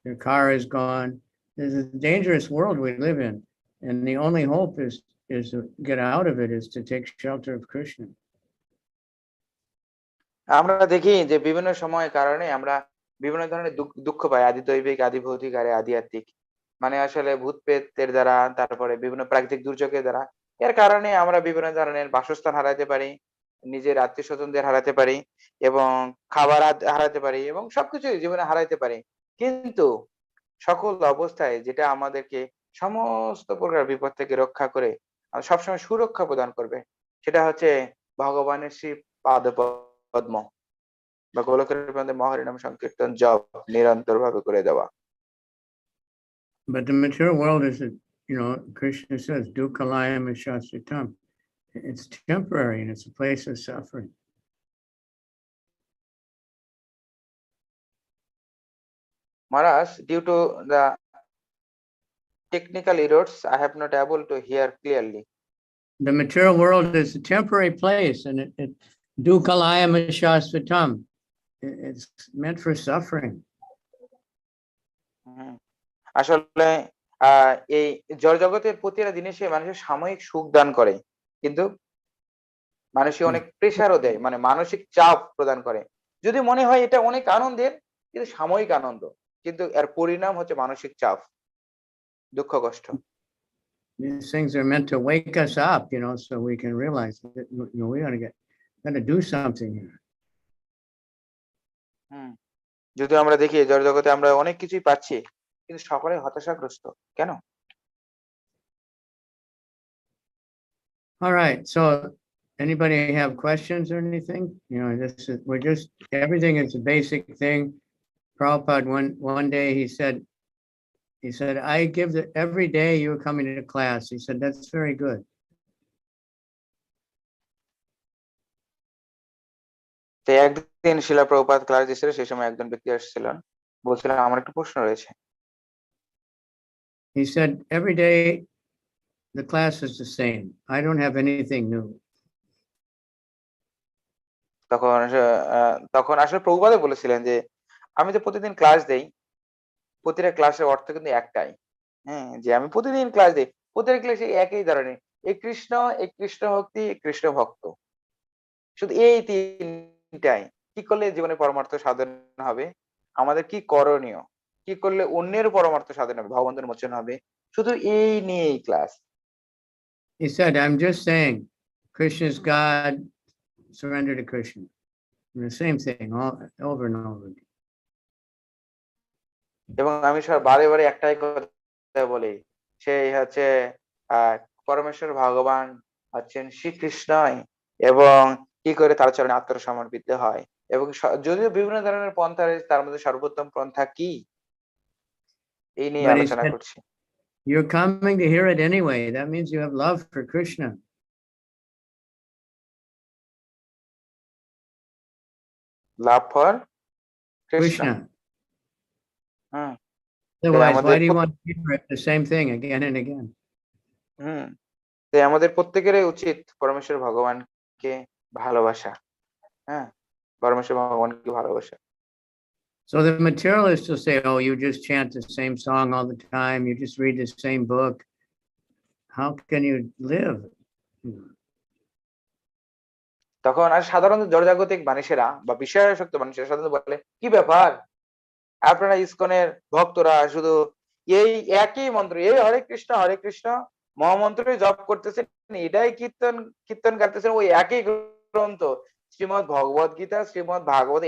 B: their car is gone. This is a dangerous world we live in. And the only hope is to get out of it, is to take shelter of Krishna.
A: আমরা দেখি যে বিভিন্ন সময়ের কারণে আমরা বিভিন্ন ধরনের দুঃখ পাই, আদি দৈবিক, আদি ভৌতিক আর আদি আত্মিক। মানে আসলে ভূত প্রেতের দ্বারা, তারপরে বিভিন্ন প্রাকৃতিক দুর্যোগের দ্বারা, এর কারণে আমরা বিভিন্ন ধরনের বাসস্থান হারাতে পারি, নিজের আত্মীয় স্বজনদের হারাতে পারি, এবং খাবার হারাতে পারি, এবং সবকিছু জীবনে হারাইতে পারি। কিন্তু সকল অবস্থায় যেটা আমাদেরকে সমস্ত প্রকার বিপদ থেকে রক্ষা করে সবসময় সুরক্ষা প্রদান করবে, সেটা হচ্ছে ভগবানের শ্রী পাদপদ্ম বা গোলকের প্রান্তে মহারিনাম সংকীর্তন জপ নিরন্তর ভাবে করে দেওয়া।
B: But the material world is, you know, Krishna says, Dukkhalayam Shastritam. It's temporary and it's a place of suffering.
A: Maharaj, due to the technical errors, I have not able to hear clearly.
B: The material world is a temporary place, and it Dukkhalayam Shastritam. It's meant for suffering.
A: আসলে এই জড় জগতের প্রতিটা জিনিসে মানুষের সাময়িক সুখ দান করে, কিন্তু মানুষকে অনেক প্রেসারও দেয়, মানে মানসিক চাপ প্রদান করে। যদি মনে হয় এটা অনেক আনন্দের, কিন্তু সাময়িক আনন্দ, কিন্তু এর পরিণাম হচ্ছে মানসিক চাপ, দুঃখ কষ্ট।
B: These things are meant to wake us up, you know, so we can realize that, you know, we gotta do something here.
A: যদি আমরা দেখি জড় জগতে আমরা অনেক কিছুই পাচ্ছি, কিন্তু সকলে হতাশাগ্রস্ত কেন?
B: All right, so anybody have questions or anything? You know, everything is a basic thing. Prabhupada, one day he said, I give every day you're coming to class. He said, that's very good.
A: তো একদিন শিলা Prabhupada class দিয়েছিল, সেই সময় একজন ব্যক্তি আসছিলেন, বলছিলেন আমার একটা প্রশ্ন রয়েছে।
B: He said, every day the class is the same. I don't have anything new.
A: তখন আসলে প্রভুপাদে বলেছিলেন যে আমি তো প্রতিদিন ক্লাস দেই, প্রতিটা ক্লাসের অর্থ কিন্তু একটাই, যে আমি প্রতিদিন ক্লাস দিই, প্রতিটা ক্লাসে একই ধরনের, এই কৃষ্ণ ভক্তি, কৃষ্ণ ভক্ত, শুধু এই তিনটাই। কি করলে জীবনে পরমার্থ সাধন হবে, আমাদের কি করণীয়, কি করলে অন্যের পরমার্থ সাধন হবে, ভগবন্তের মোচন হবে, শুধু এই নিয়েই class.
B: He said, I'm just saying, Krishna is God, surrender to Krishna. And the same thing, over and over again.
A: এবং আমি বারে বারে একটাই কথা বলি, সেই হচ্ছে পরমেশ্বর ভগবান হচ্ছেন শ্রীকৃষ্ণই, এবং কি করে তার চরণে আত্মসমর্পিত হয়, এবং যদিও বিভিন্ন ধরনের পন্থা রয়েছে, তার মধ্যে সর্বোত্তম পন্থা কি, এই নিয়ে আলোচনা করছি।
B: You're coming to hear it anyway. That means you have love for Krishna.
A: Love for Krishna.
B: Krishna.
A: Hmm
B: Otherwise, why
A: আমাদের
B: do you want to hear it, the same thing again and again?
A: হুম তাই আমাদের প্রত্যেকেরই উচিত পরমেশ্বর ভগবানকে ভালোবাসা। হ্যাঁ, পরমেশ্বর ভগবানকে ভালোবাসা।
B: So the materialists will say, oh, you just chant the same song all the time. You just read the same book. How can you live?
A: তখন আর সাধারণত জড়জাগতিক মানুষেরা বা বিষয়াসক্ত মানুষেরা সাধারণত বলে, কি ব্যাপার, আপনারা ইসকনের ভক্তরা শুধু এই একই মন্ত্র, এই হরে কৃষ্ণ মহামন্ত্রই জপ করতেছেন, এটাই কীর্তন কীর্তন করতেছেন, ওই একই গ্রন্থ শ্রীমদ ভগবত গীতা, শ্রীমদ ভাগবত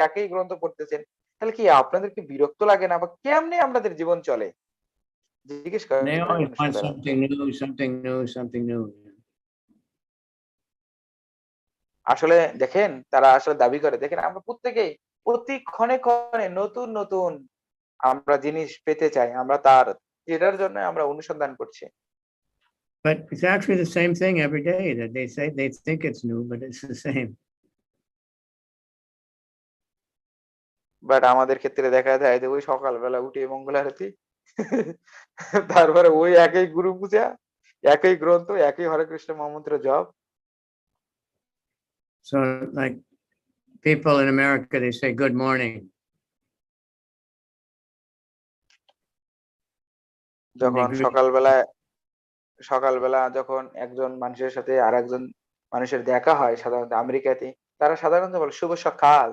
A: একই গ্রন্থ পড়তেছেন, তাহলে কি আপনাদের কি বিরক্ত লাগে না, বা কেমনে আপনাদের জীবন চলে? জিজ্ঞেস করেন
B: They always want
A: সাধারণত।
B: something new, something new, something new.
A: আসলে দেখেন তারা আসলে দাবি করে, দেখেন আমরা প্রত্যেকেই প্রতি ক্ষণে ক্ষণে নতুন নতুন আমরা জিনিস পেতে চাই, আমরা তার যেটার জন্য আমরা অনুসন্ধান করছি।
B: But it's actually the same thing every day that they say they think it's new, but it's the same.
A: But আমাদের ক্ষেত্রে দেখা যায় যে ওই সকালবেলা উঠে মঙ্গল আরতি, তারপরে ওই একই গুরু পূজা, একই গ্রন্থ, একই হরে কৃষ্ণ মহামন্ত্র জপ।
B: So like people in America, they say good morning.
A: যখন সকালবেলা যখন একজন মানুষের সাথে আর একজন মানুষের দেখা হয় সাধারণত আমেরিকাতে, তারা সাধারণত বলে শুভ সকাল।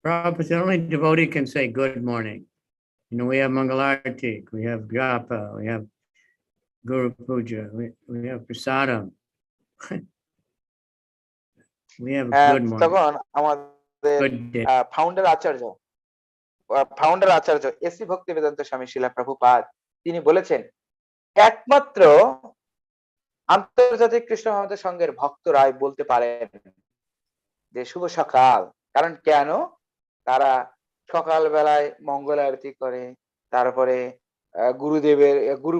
B: Prabhupada, only devotee can say good morning. You know, we have Mangalarti, we have Japa, we have Guru Puja, we have Prasadam. We have a good morning.
A: তখন আমাদের
B: Good day.
A: ফাউন্ডার আচার্য এসি ভক্তিবেদান্ত স্বামী শিলা প্রভুপাদ তিনি বলেছেন, একমাত্র আন্তর্জাতিক কৃষ্ণ মহামন্ত্র সংঘের ভক্তরাই বলতে পারেন যে শুভ সকাল। কারণ কেন? তারা সকাল বেলায় মঙ্গল আরতি করে, তারপরে গুরুদেবের গুরু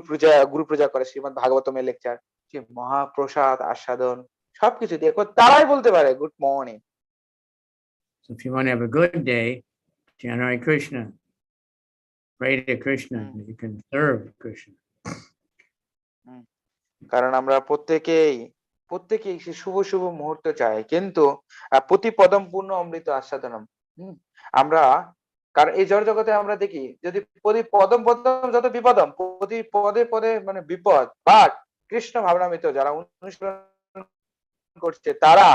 A: পূজা করে, শ্রীমদ ভাগবতমের লেকচার, যে মহাপ্রসাদ আস্বাদন সবকিছু দিয়ে তারাই বলতে পারে good morning.
B: So if you want to have a good day, chant Hare Krishna, pray to Krishna, you can serve Krishna.
A: কারণ আমরা প্রত্যেকেই সে শুভ শুভ মুহূর্ত চাই, কিন্তু প্রতি পদম পূর্ণ অমৃত আস্বাদনম। আমরা কারণ এই জড় জগতে আমরা দেখি যদি প্রতি পদম পদম যত বিপদম, প্রতি পদে পদে মানে বিপদ, বাট কৃষ্ণ ভাবনামৃত যারা অনুসরণ করছে তারা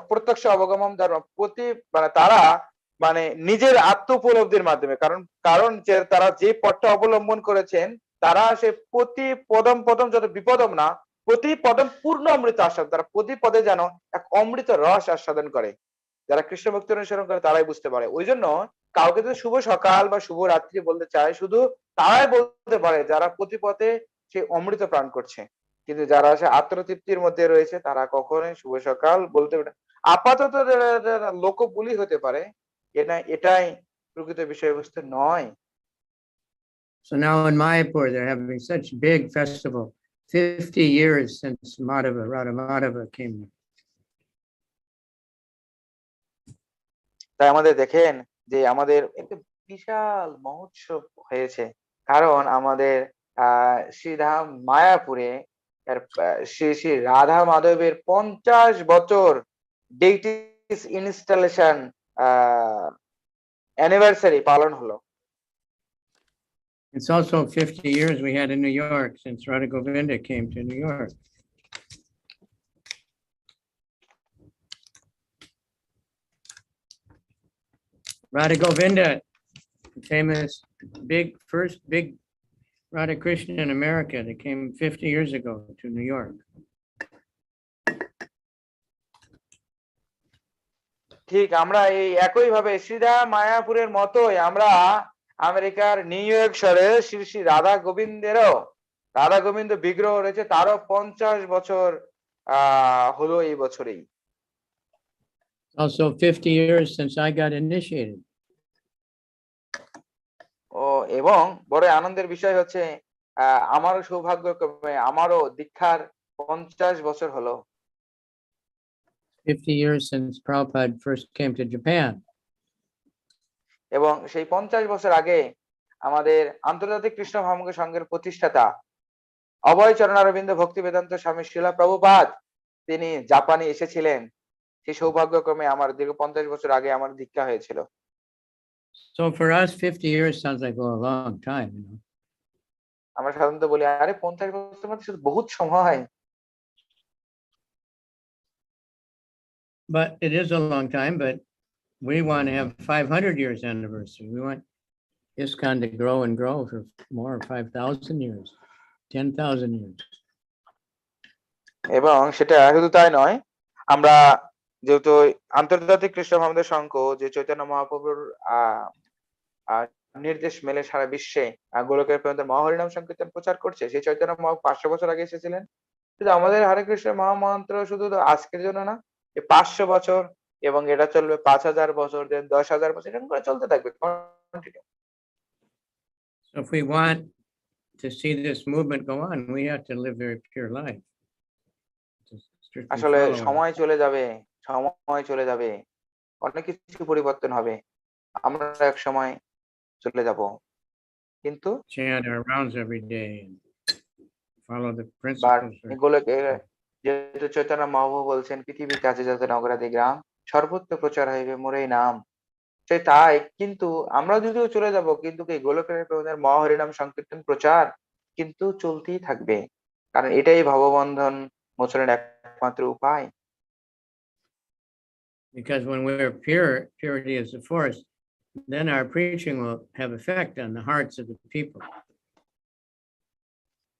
A: প্রত্যক্ষ অবগমন দ্বারা প্রতি মানে তারা মানে নিজের আত্ম উপলব্ধির মাধ্যমে, কারণ যে তারা যে পথটা অবলম্বন করেছেন, তারা সে প্রতি পদম পদম যত বিপদম না, প্রতি পদম পূর্ণ অমৃত আস্বাদন, তারা প্রতি পদে যেন এক অমৃত রস আস্বাদন করে। যারা কৃষ্ণ ভক্তি অনুসরণ করে তারাই বুঝতে পারে। ওই জন্য কাউকে যদি শুভ সকাল বা শুভ রাত্রি বলতে চায়, শুধু তারাই বলতে পারে যারা প্রতি পথে সে অমৃত প্রাণ করছে। কিন্তু যারা সে আত্মতৃপ্তির মধ্যে রয়েছে তারা কখনোই শুভ সকাল বলতে পারে। আপাতত লোকবুলি হতে পারে, এটাই প্রকৃত বিষয়বস্তু নয়।
B: So now in Mayapur, they're having such big festival, 50 years since Radha Madhava came.
A: তাই আমাদের দেখেন যে আমাদের একটা বিশাল মহোৎসব হয়েছে, কারণ আমাদের শ্রীধাম মায়াপুরে শ্রী শ্রী রাধা মাধবের 50 বছর ডেইটিস ইনস্টলেশন অ্যানিভার্সারি পালন হলো।
B: It's also 50 years we had in New York since Radha Govinda came to New York. Radha Govinda, famous first big Radha Krishna in America that came 50 years ago to New York.
A: ঠিক আমরা এই একই ভাবে শ্রীধাম মায়াপুরের মতোই আমরা আমেরিকার new York শহরে শ্রী শ্রী রাধা গোবিন্দ বিগ্রহ রয়েছে, তারও 50 বছর হলো এই বছরেই।
B: Also 50 years since I got initiated.
A: ও এবং বড় আনন্দের বিষয় হচ্ছে আমারও সৌভাগ্যক্রমে আমারও দীক্ষার 50 বছর হলো।
B: 50 years since Prabhupada first came to Japan.
A: এবং সেই 50 বছর আগে আমাদের আন্তর্জাতিক কৃষ্ণ ভাবমুখী সংঘের প্রতিষ্ঠাতা অভয় চরণারবিন্দ ভক্তি বেদান্ত স্বামী শিলা প্রভুপাদ তিনি জাপানে এসেছিলেন। সেই সৌভাগ্যক্রমে আমার দীর্ঘ 50 বছর আগে আমার দীক্ষা হয়েছিল।
B: So for us, 50 years sounds like a long time, you know.
A: আমরা সাধারণত বলি আরে 50 বছর মানে শুধু বহুত সময়।
B: But it is a long time, but we want to have 500 years anniversary. We want ISKCON to grow and grow for more, 5,000 years, 10,000 years.
A: এবং সেটা শুধু তাই নয়, আমরা যেহেতু আন্তর্জাতিক কৃষ্ণ ভাবমুখী সংঘ যে চৈতন্য মহাপ্রভুর নির্দেশ মেলে সারা বিশ্বে গোলকের পর্যন্ত মহাহরিনাম সংকীর্তন প্রচার করছে, সেই চৈতন্য মহাপ্রভু 500 বছর আগে এসেছিলেন। কিন্তু আমাদের হরে কৃষ্ণ মহামন্ত্র শুধু আজকের জন্য না, 500 বছর এবং এটা চলবে 5000 বছর, দেন 10,000 বছর, এরকম করে চলতে থাকবে।
B: So if we want to see this movement go on, we have to live very pure life. Strictly
A: আসলে
B: follow it.
A: সময় চলে যাবে, অনেক কিছু পরিবর্তন হবে, আমরা এক সময় চলে যাব, কিন্তু
B: Chant our rounds every day and follow the
A: but
B: principles.
A: এগুলোকে যেহেতু চৈতন্য মহাপ্রভু বলছেন পৃথিবীর কাছে যত নগরাদি গ্রাম সর্বত্র প্রচার হইবে মোরই নাম, সে তাই। কিন্তু আমরা যদিও চলে যাব, কিন্তু এই গোলকের প্রভুদের মহাহরিনাম সংকীর্তন প্রচার কিন্তু চলতেই থাকবে, কারণ এটাই ভববন্ধন মোচনের একমাত্র উপায়।
B: Because when we're pure, purity is the force, then our preaching will have effect on the hearts of the people.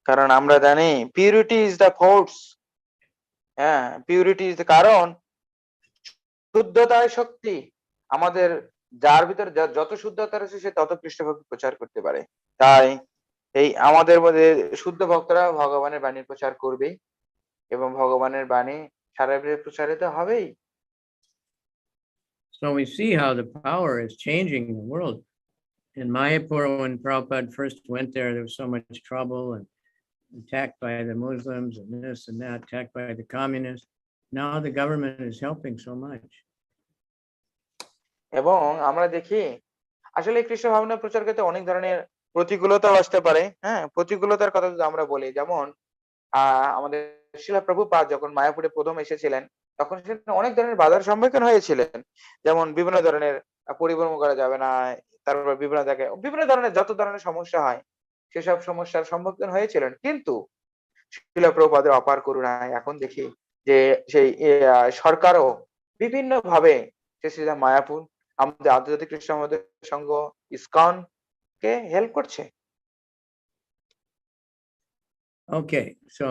A: কারণ আমরা জানি পিউরিটি ইজ দ্য ফোর্স, হ্যাঁ পিউরিটি ইজ দ্য, কারণ শুদ্ধতায় শক্তি। আমাদের যার ভিতরে যত শুদ্ধতা রয়েছে সে তত কৃষ্ণ ভক্তি প্রচার করতে পারে। তাই এই আমাদের মধ্যে শুদ্ধ ভক্তরা ভগবানের বাণী প্রচার করবে এবং ভগবানের বাণী সারা বিশ্বে প্রচারিত হবেই।
B: So we see how the power is changing the world. In Mayapur, when Prabhupada first went there, there was so much trouble and attacked by the Muslims and this and that, attacked by the communists. Now the government is helping so much.
A: এবং আমরা দেখি আসলে কৃষ্ণ ভাবনা প্রচার করতে অনেক ধরনের প্রতিকূলতা আসতে পারে। হ্যাঁ, প্রতিকূলতার কথা যদি আমরা বলি, যেমন আমাদের শিলা প্রভুপাদ যখন মায়াপুরে প্রথম এসেছিলেন তখন সেখানে অনেক ধরনের বাধার সম্মুখীন হয়েছিলেন, যেমন বিভিন্ন ধরনের পরিভ্রমণ করা যাবে না, তারপর বিভিন্ন ধরনের যত ধরনের সমস্যা হয় সেসব সমস্যার সম্মুখীন হয়েছিলেন। কিন্তু শিলা প্রভুপাদের অপার করুণায় এখন দেখি যে সেই সরকারও বিভিন্ন ভাবে মায়াপুর আমাদের আন্তর্জাতিক কৃষ্ণ সংঘ ইসকন কে হেল্প করছে।
B: Okay, so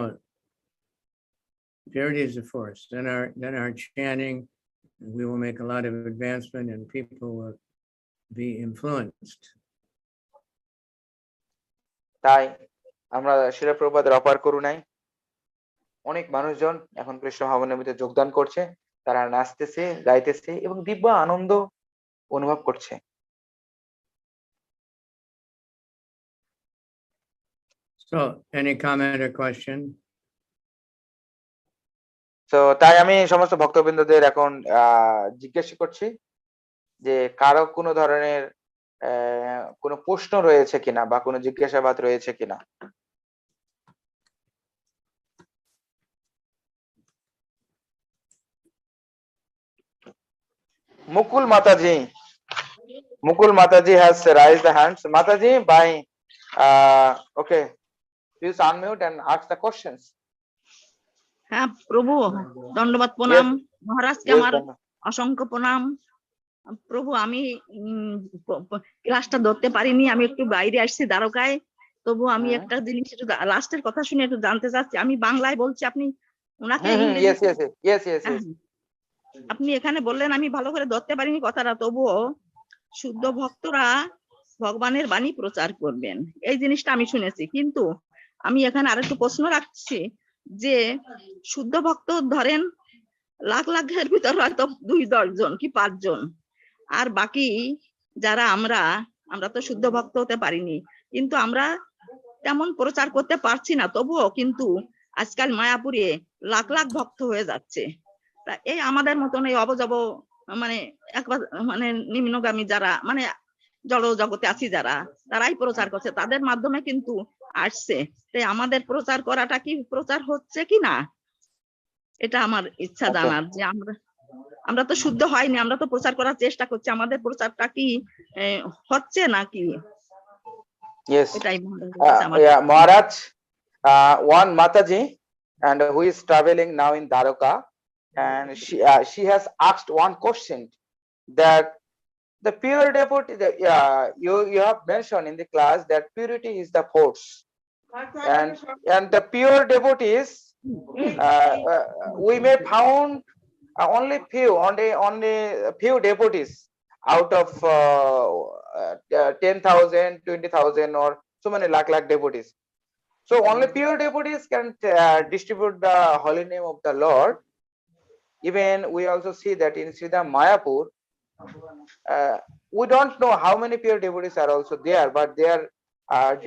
B: purity is the force. Then our chanting, we will make a lot of advancement and people will be influenced.
A: তাই আমরা শিলা প্রভুপাদের অপার করুণায় অনেক মানুষজন এখন কৃষ্ণ ভাবনার ভিতরে যোগদান করছে, তারা নাচতেছে, গাইতেছে এবং দিব্য আনন্দ অনুভব করছে।
B: So any comment or question?
A: তো তাই আমি সমস্ত ভক্তবৃন্দদের এখন জিজ্ঞাসা করছি যে কারো কোনো ধরনের কোনো প্রশ্ন রয়েছে কিনা বা কোনো জিজ্ঞাসাবাদ রয়েছে কিনা। Mukul Mataji has raised the hands. Mataji, by okay, please unmute and ask the questions.
E: হ্যাঁ প্রভু, দণ্ডবাদ প্রণাম। মহারাজকে আমার অসংখ্য প্রণাম। প্রভু, আমি ক্লাসটা ধরতে পারিনি, আমি একটু বাইরে আসছি দ্বারকায়, তবু আমি একটা জিনিস একটু লাস্টের কথা শুনে একটু জানতে চাচ্ছি। আমি বাংলায় বলছি, আপনি ওনাকে আপনি এখানে বললেন, আমি ভালো করে ধরতে পারিনি কথাটা, তবুও শুদ্ধ ভক্তরা ভগবানের বাণী প্রচার করবেন এই জিনিসটা আমি শুনেছি। কিন্তু আমি এখানে আরেকটু প্রশ্ন রাখছি যে শুদ্ধ ভক্ত ধরেন লাখ লাখের ভিতর হয়তো 2-10 জন কি 5 জন, আর বাকি যারা আমরা আমরা তো শুদ্ধ ভক্ত হতে পারিনি, কিন্তু আমরা তেমন প্রচার করতে পারছি না, তবুও কিন্তু আজকাল মায়াপুরে লাখ লাখ ভক্ত হয়ে যাচ্ছে। তা এই আমাদের মতন এই অবজব মানে একবার মানে নিম্নগামী যারা মানে জড় জগতে আছি যারা, তারাই প্রচার করছে, তাদের মাধ্যমে কিন্তু আসছে। তাই আমাদের প্রচার করাটা কি প্রচার হচ্ছে কি না, এটা আমার ইচ্ছা
A: Okay.
E: জানার, যে আমরা তো শুদ্ধ হয়নি, আমরা তো প্রচার করার চেষ্টা করছি, আমাদের প্রচারটা কি হচ্ছে নাকি,
A: Yes.
E: এটাই আমার
A: Yeah, Maharaj, one Mataji, and who is traveling now in Dwarka, and she has asked one question, that the pure devotee, you have mentioned in the class that purity is the force, and the pure devotees, we may found only few devotees out of 10,000, 20,000, or so many lakh devotees. So only pure devotees can distribute the holy name of the Lord. Even we also see that in Sridham Mayapur, we don't know how many pure devotees are also there, but they are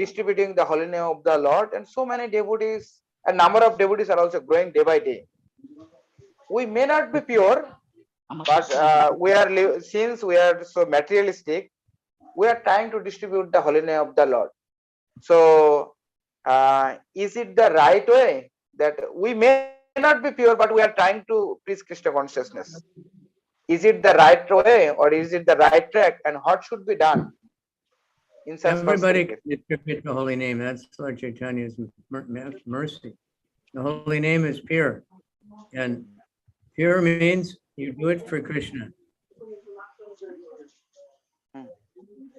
A: distributing the holy name of the Lord, and so many devotees, a number of devotees are also growing day by day. We may not be pure, but since we are so materialistic, we are trying to distribute the holy name of the Lord. So is it the right way that we may not be pure, but we are trying to preach Krishna consciousness? Is it the right way, or is it the right track, and what should be done in such
B: Everybody
A: perspective?
B: can distribute the holy name. That's Lord Chaitanya's mercy. The holy name is pure, and pure means you do it for Krishna.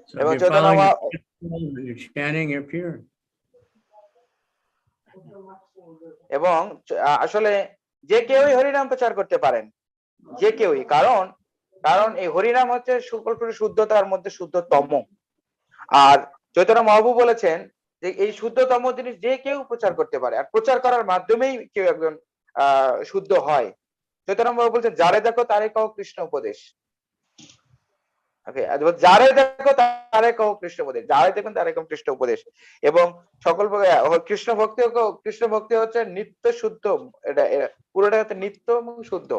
B: So if you're following the principles, you're chanting, you're pure.
A: এবং আসলে যে কেউই হরিনাম প্রচার করতে পারেন, যে কেউই, কারণ এই হরিনাম হচ্ছে সকল শুদ্ধতার মধ্যে শুদ্ধতম। আর চৈতন্য মহাপ্রভু বলেছেন যে এই শুদ্ধতম জিনিস যে কেউ প্রচার করতে পারে, আর প্রচার করার মাধ্যমেই কেউ একজন শুদ্ধ হয়। চৈতন্য মহাপ্রভু বলছেন, যারে দেখো তারে কও কৃষ্ণ উপদেশ। যারে দেখো তারে কও কৃষ্ণ উপদেশ, যারে দেখুন তারে কও কৃষ্ণ উপদেশ। এবং সকল কৃষ্ণ ভক্তি হচ্ছে নিত্য শুদ্ধ, এটা পুরোটা হচ্ছে নিত্য এবং শুদ্ধ।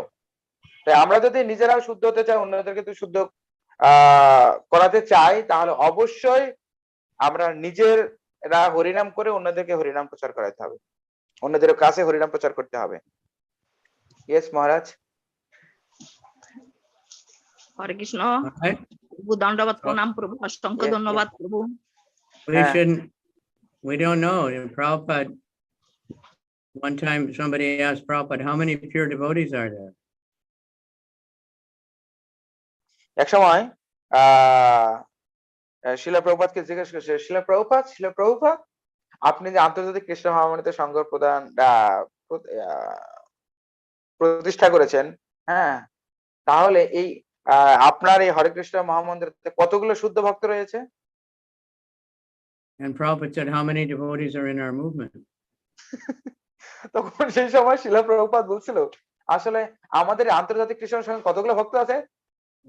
A: তাই আমরা যদি নিজেরাও শুদ্ধ হতে চাই, অন্যদেরকে যদি শুদ্ধ করাতে চাই, তাহলে অবশ্যই আমরা নিজেরা হরিনাম করে অন্যদেরকে হরিনাম প্রচার করাতে হবে, অন্যদের কাছে হরিনাম প্রচার করতে হবে। ইয়েস মহারাজ।
E: হরে কৃষ্ণ।
B: Okay.
E: প্রভু দণ্ডবত প্রণাম প্রভু, অসংখ্য ধন্যবাদ প্রভু।
B: We don't know. Prabhupada, one time somebody asked Prabhupada, how many pure devotees are there?
A: এক সময় শিলা প্রভুপাদকে জিজ্ঞেস করছে, শিলা প্রভুপাদ, আপনি যে আন্তর্জাতিক কৃষ্ণ মহামন্দিরে সংঘ প্রতিষ্ঠা করেছেন, হ্যাঁ, তাহলে এই আপনার এই হরে কৃষ্ণ মহামন্দিরে কতগুলো শুদ্ধ ভক্ত রয়েছে?
B: And Prabhupada said, how many devotees are in our movement?
A: তখন সেই সময় শিলা প্রভুপাদ বলছিল, আসলে আমাদের আন্তর্জাতিক কৃষ্ণ সঙ্গে কতগুলো ভক্ত আছে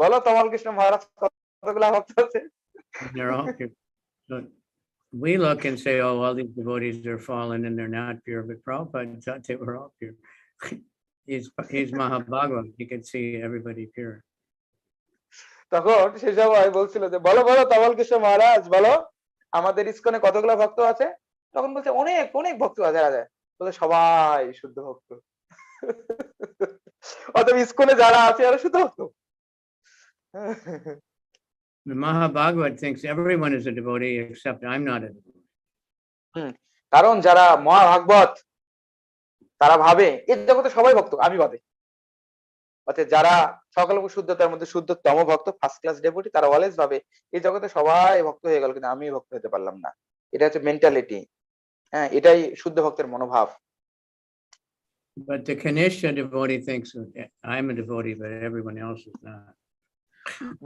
A: বলো, তমাল কৃষ্ণ মহারাজ কতগুলো ভক্ত আছে?
B: They're all pure. So we look and say, oh, all these devotees are fallen and they're not pure, but Prabhupada thought they were all pure. He's Mahabhagavad. He could see everybody pure.
A: তখন সেই সময় বলছিল যে বলো তমাল কৃষ্ণ মহারাজ বলো, আমাদের ইসকনে কতগুলো ভক্ত আছে? তখন বলছে অনেক ভক্ত আছে, বলে সবাই শুদ্ধ ভক্ত। অতএব ইসকনে যারা আছে এরা শুদ্ধ ভক্ত।
B: The Mahabhagavad thinks everyone is a devotee except I'm not a devotee.
A: কারণ যারা মহাভাগবত তারা ভাবে এই জগতে সবাই ভক্ত, আমি বাদে। অর্থাৎ যারা সকল শুদ্ধতার মধ্যে শুদ্ধতম ভক্ত, ফার্স্ট ক্লাস ডেভোটি, তারা অলওয়েজ ভাবে এই জগতে সবাই ভক্ত হয়ে গেল, কিন্তু আমি ভক্ত হতে পারলাম না। এটা হচ্ছে মেন্টালিটি, হ্যাঁ, এটাই শুদ্ধ ভক্তের মনোভাব।
B: But the Kanishya devotee thinks I'm a devotee, but everyone else is not.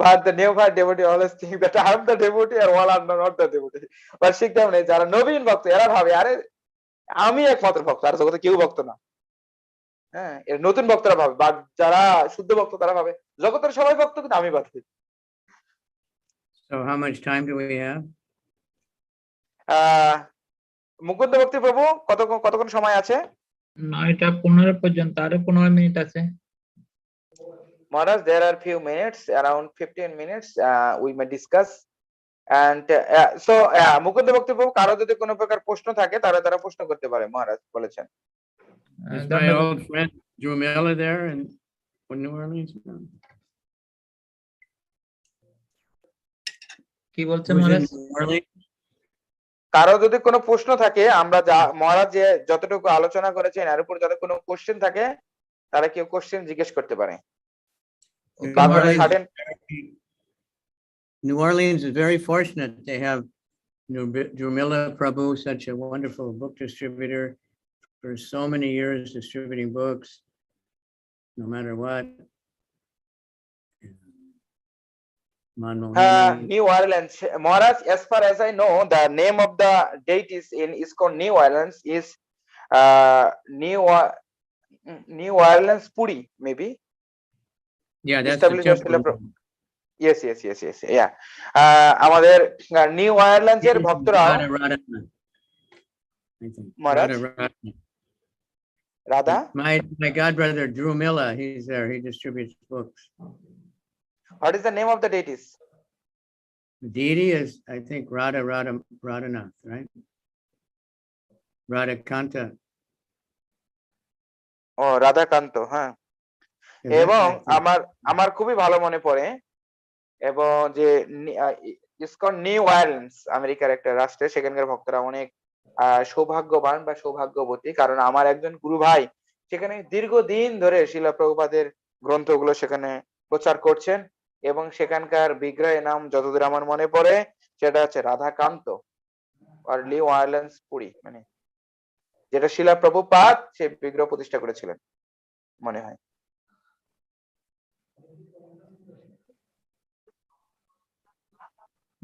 A: But the neophyte devotee always think that I am the devotee and all are not the devotee. But শিখতাম না, যারা নবীন ভক্ত এরা ভাবে আরে আমি একমাত্র ভক্ত, আর জগতে কেউ ভক্ত না। হ্যাঁ, এর নতুন ভক্তরা ভাবে, বা যারা শুদ্ধ ভক্ত তারা ভাবে জগতের সবাই ভক্ত কিন্তু আমি বাদ।
B: So how much time do we have?
A: Mukunda ভক্তি প্রভু কতক্ষণ সময় আছে?
D: 9:15 পর্যন্ত আরো 15 মিনিট আছে।
A: Maharaj, there are few minutes, around 15 minutes we may discuss. And so Mukunda ভক্তি প্রভু কারো যদি কোনো প্রকার প্রশ্ন থাকে তারা প্রশ্ন করতে পারে, মহারাজ বলেছেন।
B: Is my old friend Drew Miller there in New Orleans?
D: কি বলছেন
B: Who's in
D: Maharaj?
B: New Orleans?
A: কারো যদি কোনো প্রশ্ন থাকে, আমরা মহারাজ যে যতটুকু আলোচনা করেছেন এর উপর যদি কোনো কোশ্চেন থাকে তারা কেউ কোশ্চেন জিজ্ঞেস করতে পারে।
B: New Orleans is very fortunate. They have Drumila Prabhu, such a wonderful book distributor for so many years, distributing books, no matter what.
A: New Orleans, Maharaj, as far as I know, the name of the deities in Iskon New Orleans is New Orleans Puri, maybe.
B: Yeah, that's the temple.
A: Yes, yeah. আমাদের new আয়ারল্যান্ডস এর ভক্তরা Radha,
B: my godbrother Drew Miller, he's there, he distributes books.
A: What is the name of the deities?
B: The deity is, I think, Radhanath, right? Radhakanta.
A: Oh, Radhakanto, হ্যাঁ। এবং আমার খুবই ভালো মনে পড়ে এবং যে ইসকন নিউ অরলিন্স আমেরিকার একটা রাষ্ট্রে, সেখানকার ভক্তরা অনেক সৌভাগ্যবান বা সৌভাগ্যবতী, কারণ আমার একজন গুরু ভাই সেখানে দীর্ঘদিন ধরে শিলা প্রভুপাদের গ্রন্থগুলো সেখানে প্রচার করছেন এবং সেখানকার বিগ্রহের নাম যতদূর আমার মনে পড়ে সেটা হচ্ছে রাধাকান্ত আর নিউ অরলিন্স পুরী, মানে যেটা শিলা প্রভুপাদ সে বিগ্রহ প্রতিষ্ঠা করেছিলেন মনে হয়।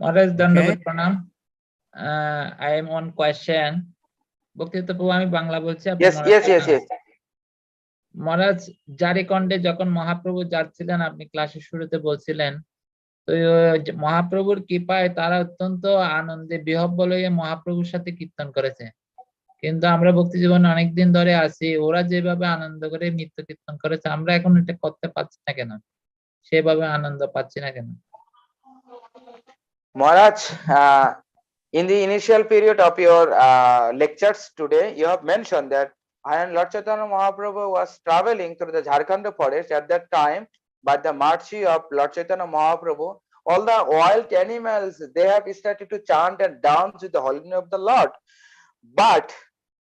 D: মহারাজ ধন্যবাদ, প্রণাম। I am on question. বক্তৃতা প্রভু আমি বাংলা বলছি।
A: Yes.
D: মহারাজ জারিকন্ডে যখন মহাপ্রভু যাচ্ছিলেন আপনি ক্লাসের শুরুতে বলছিলেন, তো মহাপ্রভুর কৃপায় তারা অত্যন্ত আনন্দে বিহ্বল হয়ে মহাপ্রভুর সাথে কীর্তন করেছে। কিন্তু আমরা ভক্তি জীবনে অনেকদিন ধরে আছি, ওরা যেভাবে আনন্দ করে নিত্য কীর্তন করেছে আমরা এখন এটা করতে পারছি না কেন, সেভাবে আনন্দ পাচ্ছি না কেন?
A: Maharaj, in the initial period of your lectures today, you have mentioned that when Lord Chaitanya Mahaprabhu was traveling through the Jharkhand forest at that time, by the mercy of Lord Chaitanya Mahaprabhu, all the wild animals, they have started to chant and dance with the holy name of the Lord. But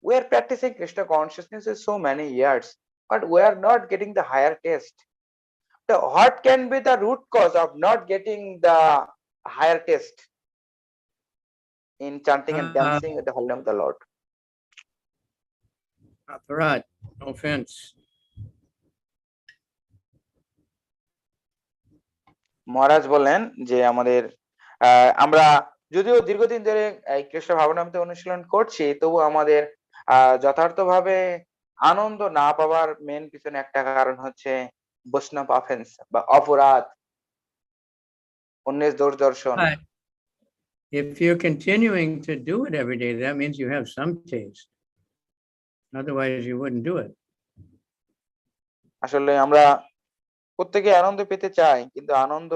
A: we are practicing Krishna consciousness for so many years, but we are not getting the higher taste. So what can be the root cause of not getting the higher taste in chanting and dancing with the holy name of the Lord?
B: Aparat, no offense.
A: মহারাজ বললেন যে আমাদের আমরা যদিও দীর্ঘদিন ধরে কৃষ্ণ ভাবনামৃত অনুশীলন করছি, তবু আমাদের যথার্থভাবে আনন্দ না পাওয়ার মেন পিছনে একটা কারণ হচ্ছে বৈষ্ণব অফেন্স বা অপরাধ, অন্যের দূরদর্শন।
B: If you're continuing to do it every day, that means you have some taste. Otherwise, you wouldn't do it.
A: আসলে আমরা প্রত্যেকে আনন্দ পেতে চাই, কিন্তু আনন্দ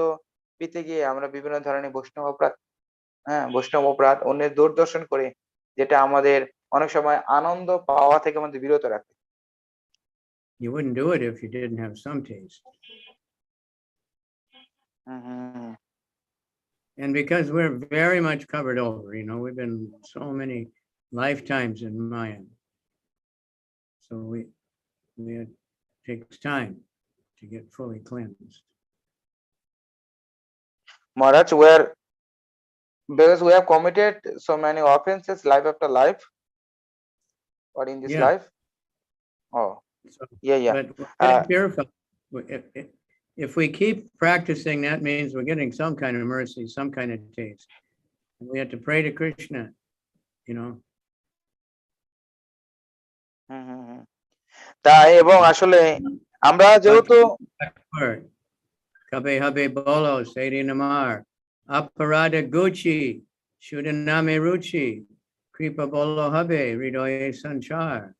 A: পেতে গিয়ে আমরা বিভিন্ন ধরনের বৈষ্ণব অপরাধ অন্যের দূরদর্শন করে, যেটা আমাদের অনেক সময় আনন্দ পাওয়া থেকে আমাদের বিরত রাখে।
B: You wouldn't do it if you didn't have some taste. And because we're very much covered over, we've been so many lifetimes in Maya. So it takes time to get fully cleansed.
A: Maharaj, because we have committed so many offenses life after life, or in this life. Oh,
B: so,
A: yeah.
B: But we're purified. If we keep practicing, that means we're getting some kind of mercy, some kind of taste. And we have to pray to Krishna,
A: তাই এবং আসলে আমরা যেহেতু
B: Kabe habe bolo seri namar aparada gucci, shudaname ruchi, kripa bolo habe, hridoye sanchar.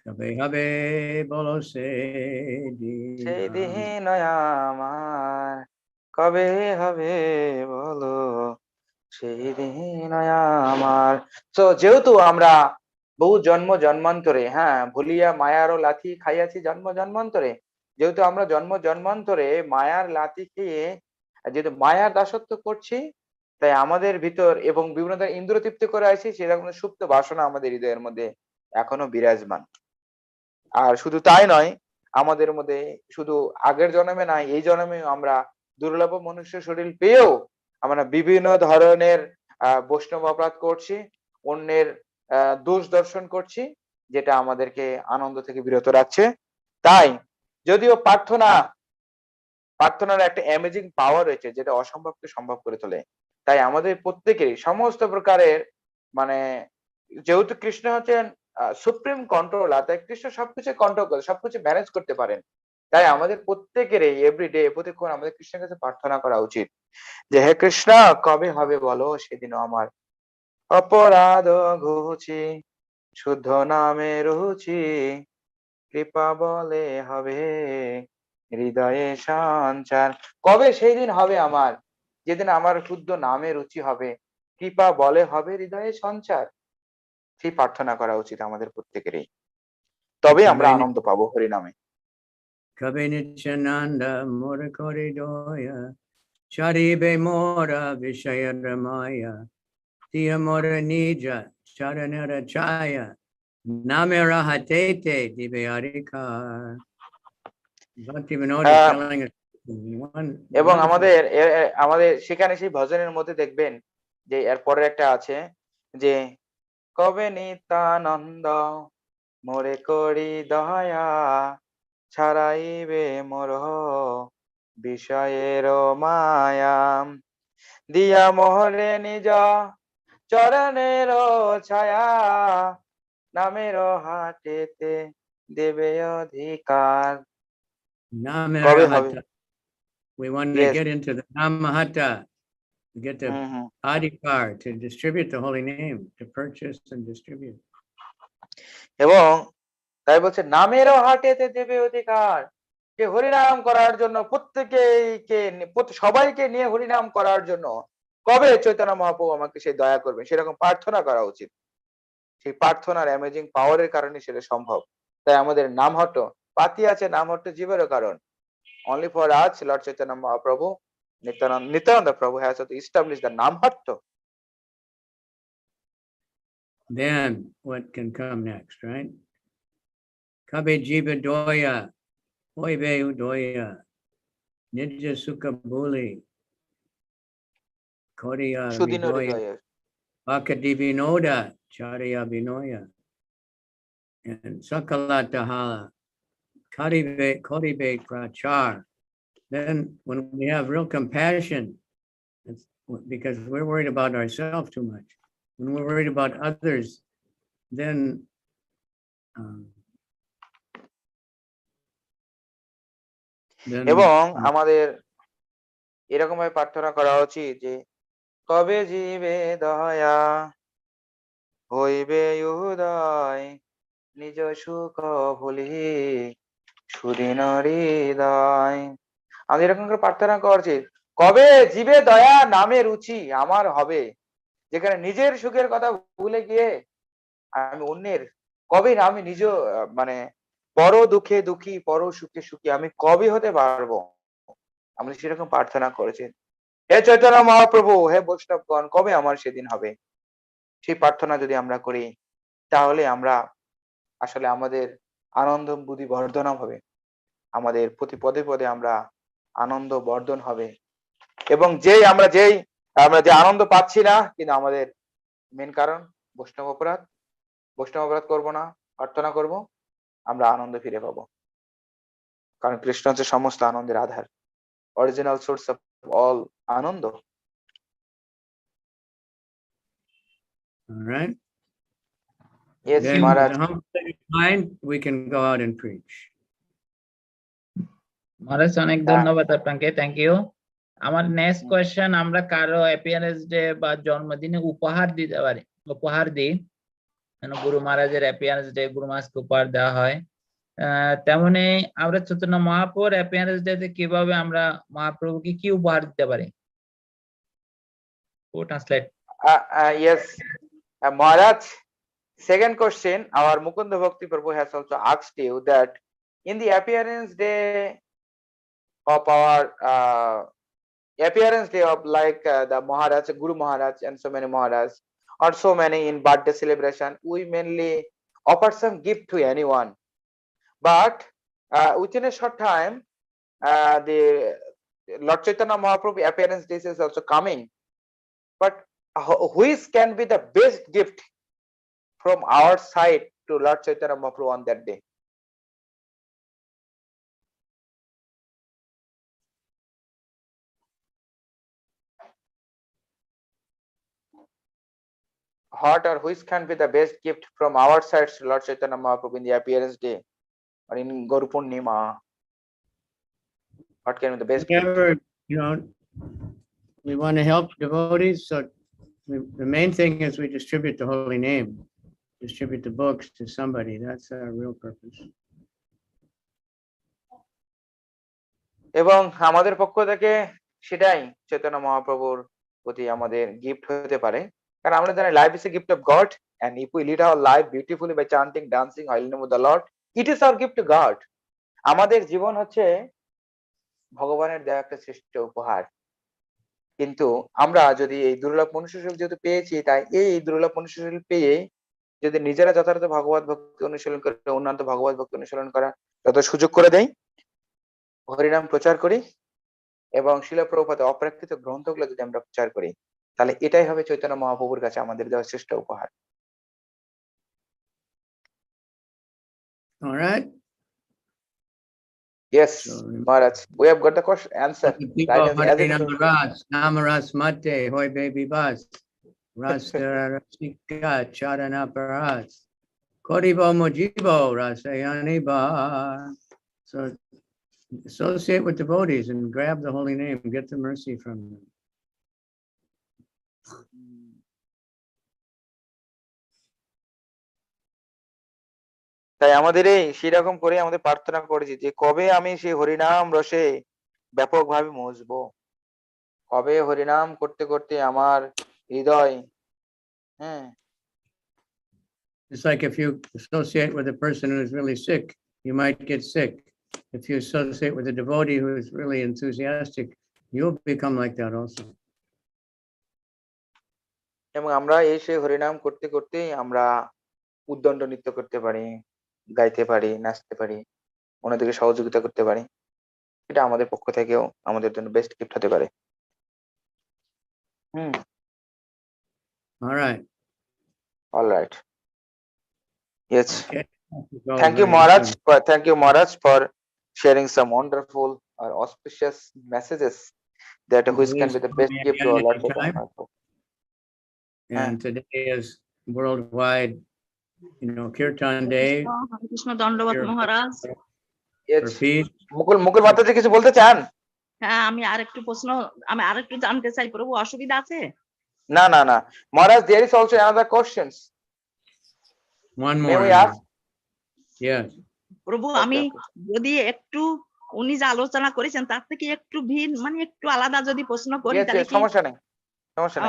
B: Kabe habe bolo se
A: সেই
B: di.
A: দিন আমার কবে হবে বলো, সেই দিন আমার। তো যেহেতু আমরা বহু জন্ম জন্মান্তরে, হ্যাঁ, ভুলিয়া মায়ারও লাথি খাইয়াছি জন্ম জন্মান্তরে, যেহেতু আমরা জন্ম জন্মান্তরে মায়ার লাথি খেয়ে যেহেতু মায়ার দাসত্ব করছি, তাই আমাদের ভিতর এবং বিভিন্ন ধরনের ইন্দ্র তৃপ্তি করে আছি, সেরকম সুপ্ত বাসনা আমাদের হৃদয়ের মধ্যে এখনো বিরাজমান। আর শুধু তাই নয়, আমাদের মধ্যে শুধু আগের জন্মে নয়, এই জন্মে আমরা দুর্লভ মনুষ্য শরীর পেয়েও আমরা বিভিন্ন ধরনের বৈষ্ণব অপরাধ করছি, অন্যের দোষ দর্শন করছি, যেটা আমাদেরকে আনন্দ থেকে বিরত রাখছে। তাই যদিও প্রার্থনার একটা অ্যামেজিং পাওয়ার রয়েছে, যেটা অসম্ভবকে সম্ভব করে তোলে। তাই আমাদের প্রত্যেকেরই সমস্ত প্রকারের মানে, যেহেতু কৃষ্ণ হচ্ছেন সুপ্রিম কন্ট্রোলার, তাই কৃষ্ণ সবকিছু কন্ট্রোল করে, সবকিছু ম্যানেজ করতে পারেন। তাই আমাদের প্রত্যেকেরই এভরিডে প্রতিক্ষণ আমাদের কৃষ্ণের কাছে প্রার্থনা করা উচিত যে, হে কৃষ্ণ, কবে হবে বলো সেদিনও আমার অপরাধ ঘুচি, শুদ্ধ নামে রুচি, কৃপা বলে হবে হৃদয়ে সঞ্চার। কবে সেই দিন হবে আমার, যেদিন আমার শুদ্ধ নামে রুচি হবে, কৃপা বলে হবে হৃদয়ে সঞ্চার। সেই প্রার্থনা করা উচিত আমাদের প্রত্যেকেরই, তবে আমরা আনন্দ পাবো হরিনামে।
B: Kabe Nityananda Mora Koridoya, Charibe Mora Vishaya Ramaya, Tia Mora Nija, Charanara Chaya, Namera Hatete, Divyarikar. Bhakti Vinod is telling us one.
A: এবং আমাদের সেখানে সেই ভজনের মধ্যে দেখবেন যে এর পরের একটা আছে যে, কবে নিত্যানন্দ মোরে করি দয়া, ছাড়াইবে মোর বিষয়ের মায়া, দিয়া মোহরে নিজ চরণের ছায়া, নামের হাটেতে দেবে অধিকার। কবে হবে?
B: Namera. We want to get into the Namahata, get the Adhikar to distribute the holy name, to purchase and distribute.
A: এবং তাই বলছে নামেরও হাটেতে দেবে অধিকার, যে হরিনাম করার জন্য সবাইকে নিয়ে হরিনাম করার জন্য কবে চৈতন্য মহাপ্রভু আমাকে সেই দয়া করবে, সেরকম প্রার্থনা করা উচিত। সেই প্রার্থনার অ্যামেজিং পাওয়ারের কারণে সেটা সম্ভব। তাই আমাদের নামহট্ট পাতি আছে, নামহট্ট জীবেরও কারণ। Only for us, Lord Chaitanya Mahaprabhu, Nityananda Prabhu has established the Namhatto.
B: Then what can come next, right? Kabe Jiva Doya, Oive Udoya, Nidja Sukha Buli, Koriya
A: Sudino
B: Vidoya,
A: Hridaya.
B: Vakadivinoda, Charya Vinoya, and Sakala Tahala, Koribe Prachar. Then when we have real compassion, it's because we're worried about ourselves too much. When we're worried about others, then
A: এবং আমাদের এরকম ভাবে প্রার্থনা করা উচিত যে, কবে জীবে দয়া হইবে উদয়, নিজ সুখ ভুলি সুদিন হৃদয়। আমাদের এরকম করে প্রার্থনা করা উচিত, কবে জীবে দয়া নামে রুচি আমার হবে, যেখানে নিজের সুখের কথা ভুলে গিয়ে আমি অন্যের, কবে আমি নিজ মানে পর দুঃখে দুঃখী পর সুখে সুখী আমি কবে হতে পারবো, আমরা সেরকম প্রার্থনা করেছি। হে চৈতন্য মহাপ্রভু, হে বৈষ্ণবগণ, কবে আমার সেদিন হবে। সেই প্রার্থনা যদি আমরা করি, তাহলে আমরা আসলে আমাদের আনন্দ বুদ্ধি বর্ধন হবে, আমাদের প্রতি পদে পদে আমরা আনন্দ বর্ধন হবে। এবং আমরা যে আনন্দ পাচ্ছি না, কিন্তু আমাদের মেন কারণ বৈষ্ণব অপরাধ করব না, প্রার্থনা করব, আমরা আনন্দ ফিরে পাবো। কারণ কৃষ্ণ হচ্ছে সমস্ত আনন্দের আধার, অরিজিনাল সোর্স অফ অল আনন্দ।
B: all right.
A: Yes,
B: Then
A: Maharaj.
B: with a humble state of mind, we can go out and preach.
D: মহারাজ অনেক ধন্যবাদ আপনাকে, থ্যাংক ইউ। আমার নেক্সট কোয়েশ্চেন, আমরা কারো অ্যাপিয়ারেন্স ডে বা জন্মদিনে উপহার দিতে পারি, উপহার দিই, গুরু মহারাজের অ্যাপিয়ারেন্স ডে গুরু মহারাজকে উপহার দেওয়া হয়। তেমনি আমরা চৈতন্য মহাপ্রভুর অ্যাপিয়ারেন্স ডে তে কিভাবে আমরা মহাপ্রভুকে কি উপহার দিতে পারি? Translate.
A: Yes, Maharaj, second question, our Mukunda Bhakti Prabhu has also asked you that in the appearance day of our appearance day of like the Maharaj, Guru Maharaj and so many Maharaj, or so many in birthday celebration, we mainly offer some gift to anyone. But within a short time, the Lord Chaitanya Mahaprabhu appearance day is also coming. But which can be the best gift from our side to Lord Chaitanya Mahaprabhu on that day? What or which can be the best gift from our side to Lord Chaitanya Mahaprabhu in the appearance day or in Guru Purnima? What can be the best gift?
B: Whenever, you know, we want to help devotees, so the main thing is we distribute the holy name, distribute the books to somebody. That's our real purpose.
A: এবং আমাদের পক্ষ থেকে সেটাই চৈতন্য মহাপ্রভুর প্রতি আমাদের gift হতে পারে, কারণ আমরা জানি life is a gift of God, and if we lead our life beautifully by chanting, dancing, hailing name of the Lord, it is our gift to God. আমাদের জীবন হচ্ছে ভগবানের দেওয়া একটা শ্রেষ্ঠ উপহার। কিন্তু আমরা যদি এই দুর্লভ মনুষ্য শরীর যেহেতু পেয়েছি, তাই এই দুর্লভ মনুষ্য শরীর পেয়ে যদি নিজেরা যথাযথ ভগবত ভক্তি অনুশীলন করে, উন্নত ভগবত ভক্তি অনুশীলন করা যত সুযোগ করে দেয়, হরিনাম প্রচার করি এবং শিল প্রভুপাদের অপ্রাকৃত গ্রন্থগুলো যদি আমরা প্রচার করি, তাহলে এটাই হবে চৈতন্য মহাপ্রভুর কাছে আমাদের দেওয়া শ্রেষ্ঠ উপহার।
B: All right.
A: Yes,
B: So,
A: Maharaj, we have got the question answer. Right,
B: Namaras mate, hoy baby bus, rasika charana paras, koribo mojibo rasayani ba. So associate with devotees and grab the holy name, get the mercy from them.
A: তাই আমাদের এই সেরকম করে আমাদের প্রার্থনা করেছি যে কবে আমি সেই হরিনাম রসে ব্যাপকভাবে মজবো, কবে হরিনাম করতে করতে আমার হৃদয়
B: It's like if you associate with a person who is really sick, you might get sick. If you associate with a devotee who is really enthusiastic, you'll become like that also.
A: এবং আমরা এই সেই হরিনাম করতে করতে আমরা উদ্দণ্ড নৃত্য করতে পারি, গাইতে পারি, নাচতে পারি, অন্যদিকে সহযোগিতা করতে পারি। এটা আমাদের পক্ষ থেকেও আমাদের জন্য বেস্ট গিফট হতে পারে।
B: All right.
A: All right. Yes.
B: Okay.
A: Thank you, Maharaj. Thank you, Maharaj, for sharing some wonderful or auspicious messages that which can be the best gift to our Lord Chaitanya Mahaprabhu.
B: And today is worldwide, Kirtan Day.
E: Hare Krishna, দণ্ডবত Maharaj.
A: Yes.
B: For peace.
A: মুকুল মাতাজি কিছু বলতে চান?
E: হ্যাঁ, আমি আরেকটু জানতে চাই, প্রভু অসুবিধা আছে?
A: না। Maharaj, there is also another questions.
B: One
A: May
B: more.
A: we ask?
B: Yes.
E: প্রভু,
A: Okay,
E: আমি
A: okay.
E: যদি একটু উনি যে আলোচনা করেছেন তার থেকে একটু ভিন্ন, মানে একটু আলাদা যদি প্রশ্ন করি
A: Yes,
E: তাহলে
A: yes,
E: কি?
A: সমস্যা নেই।
E: সমস্যা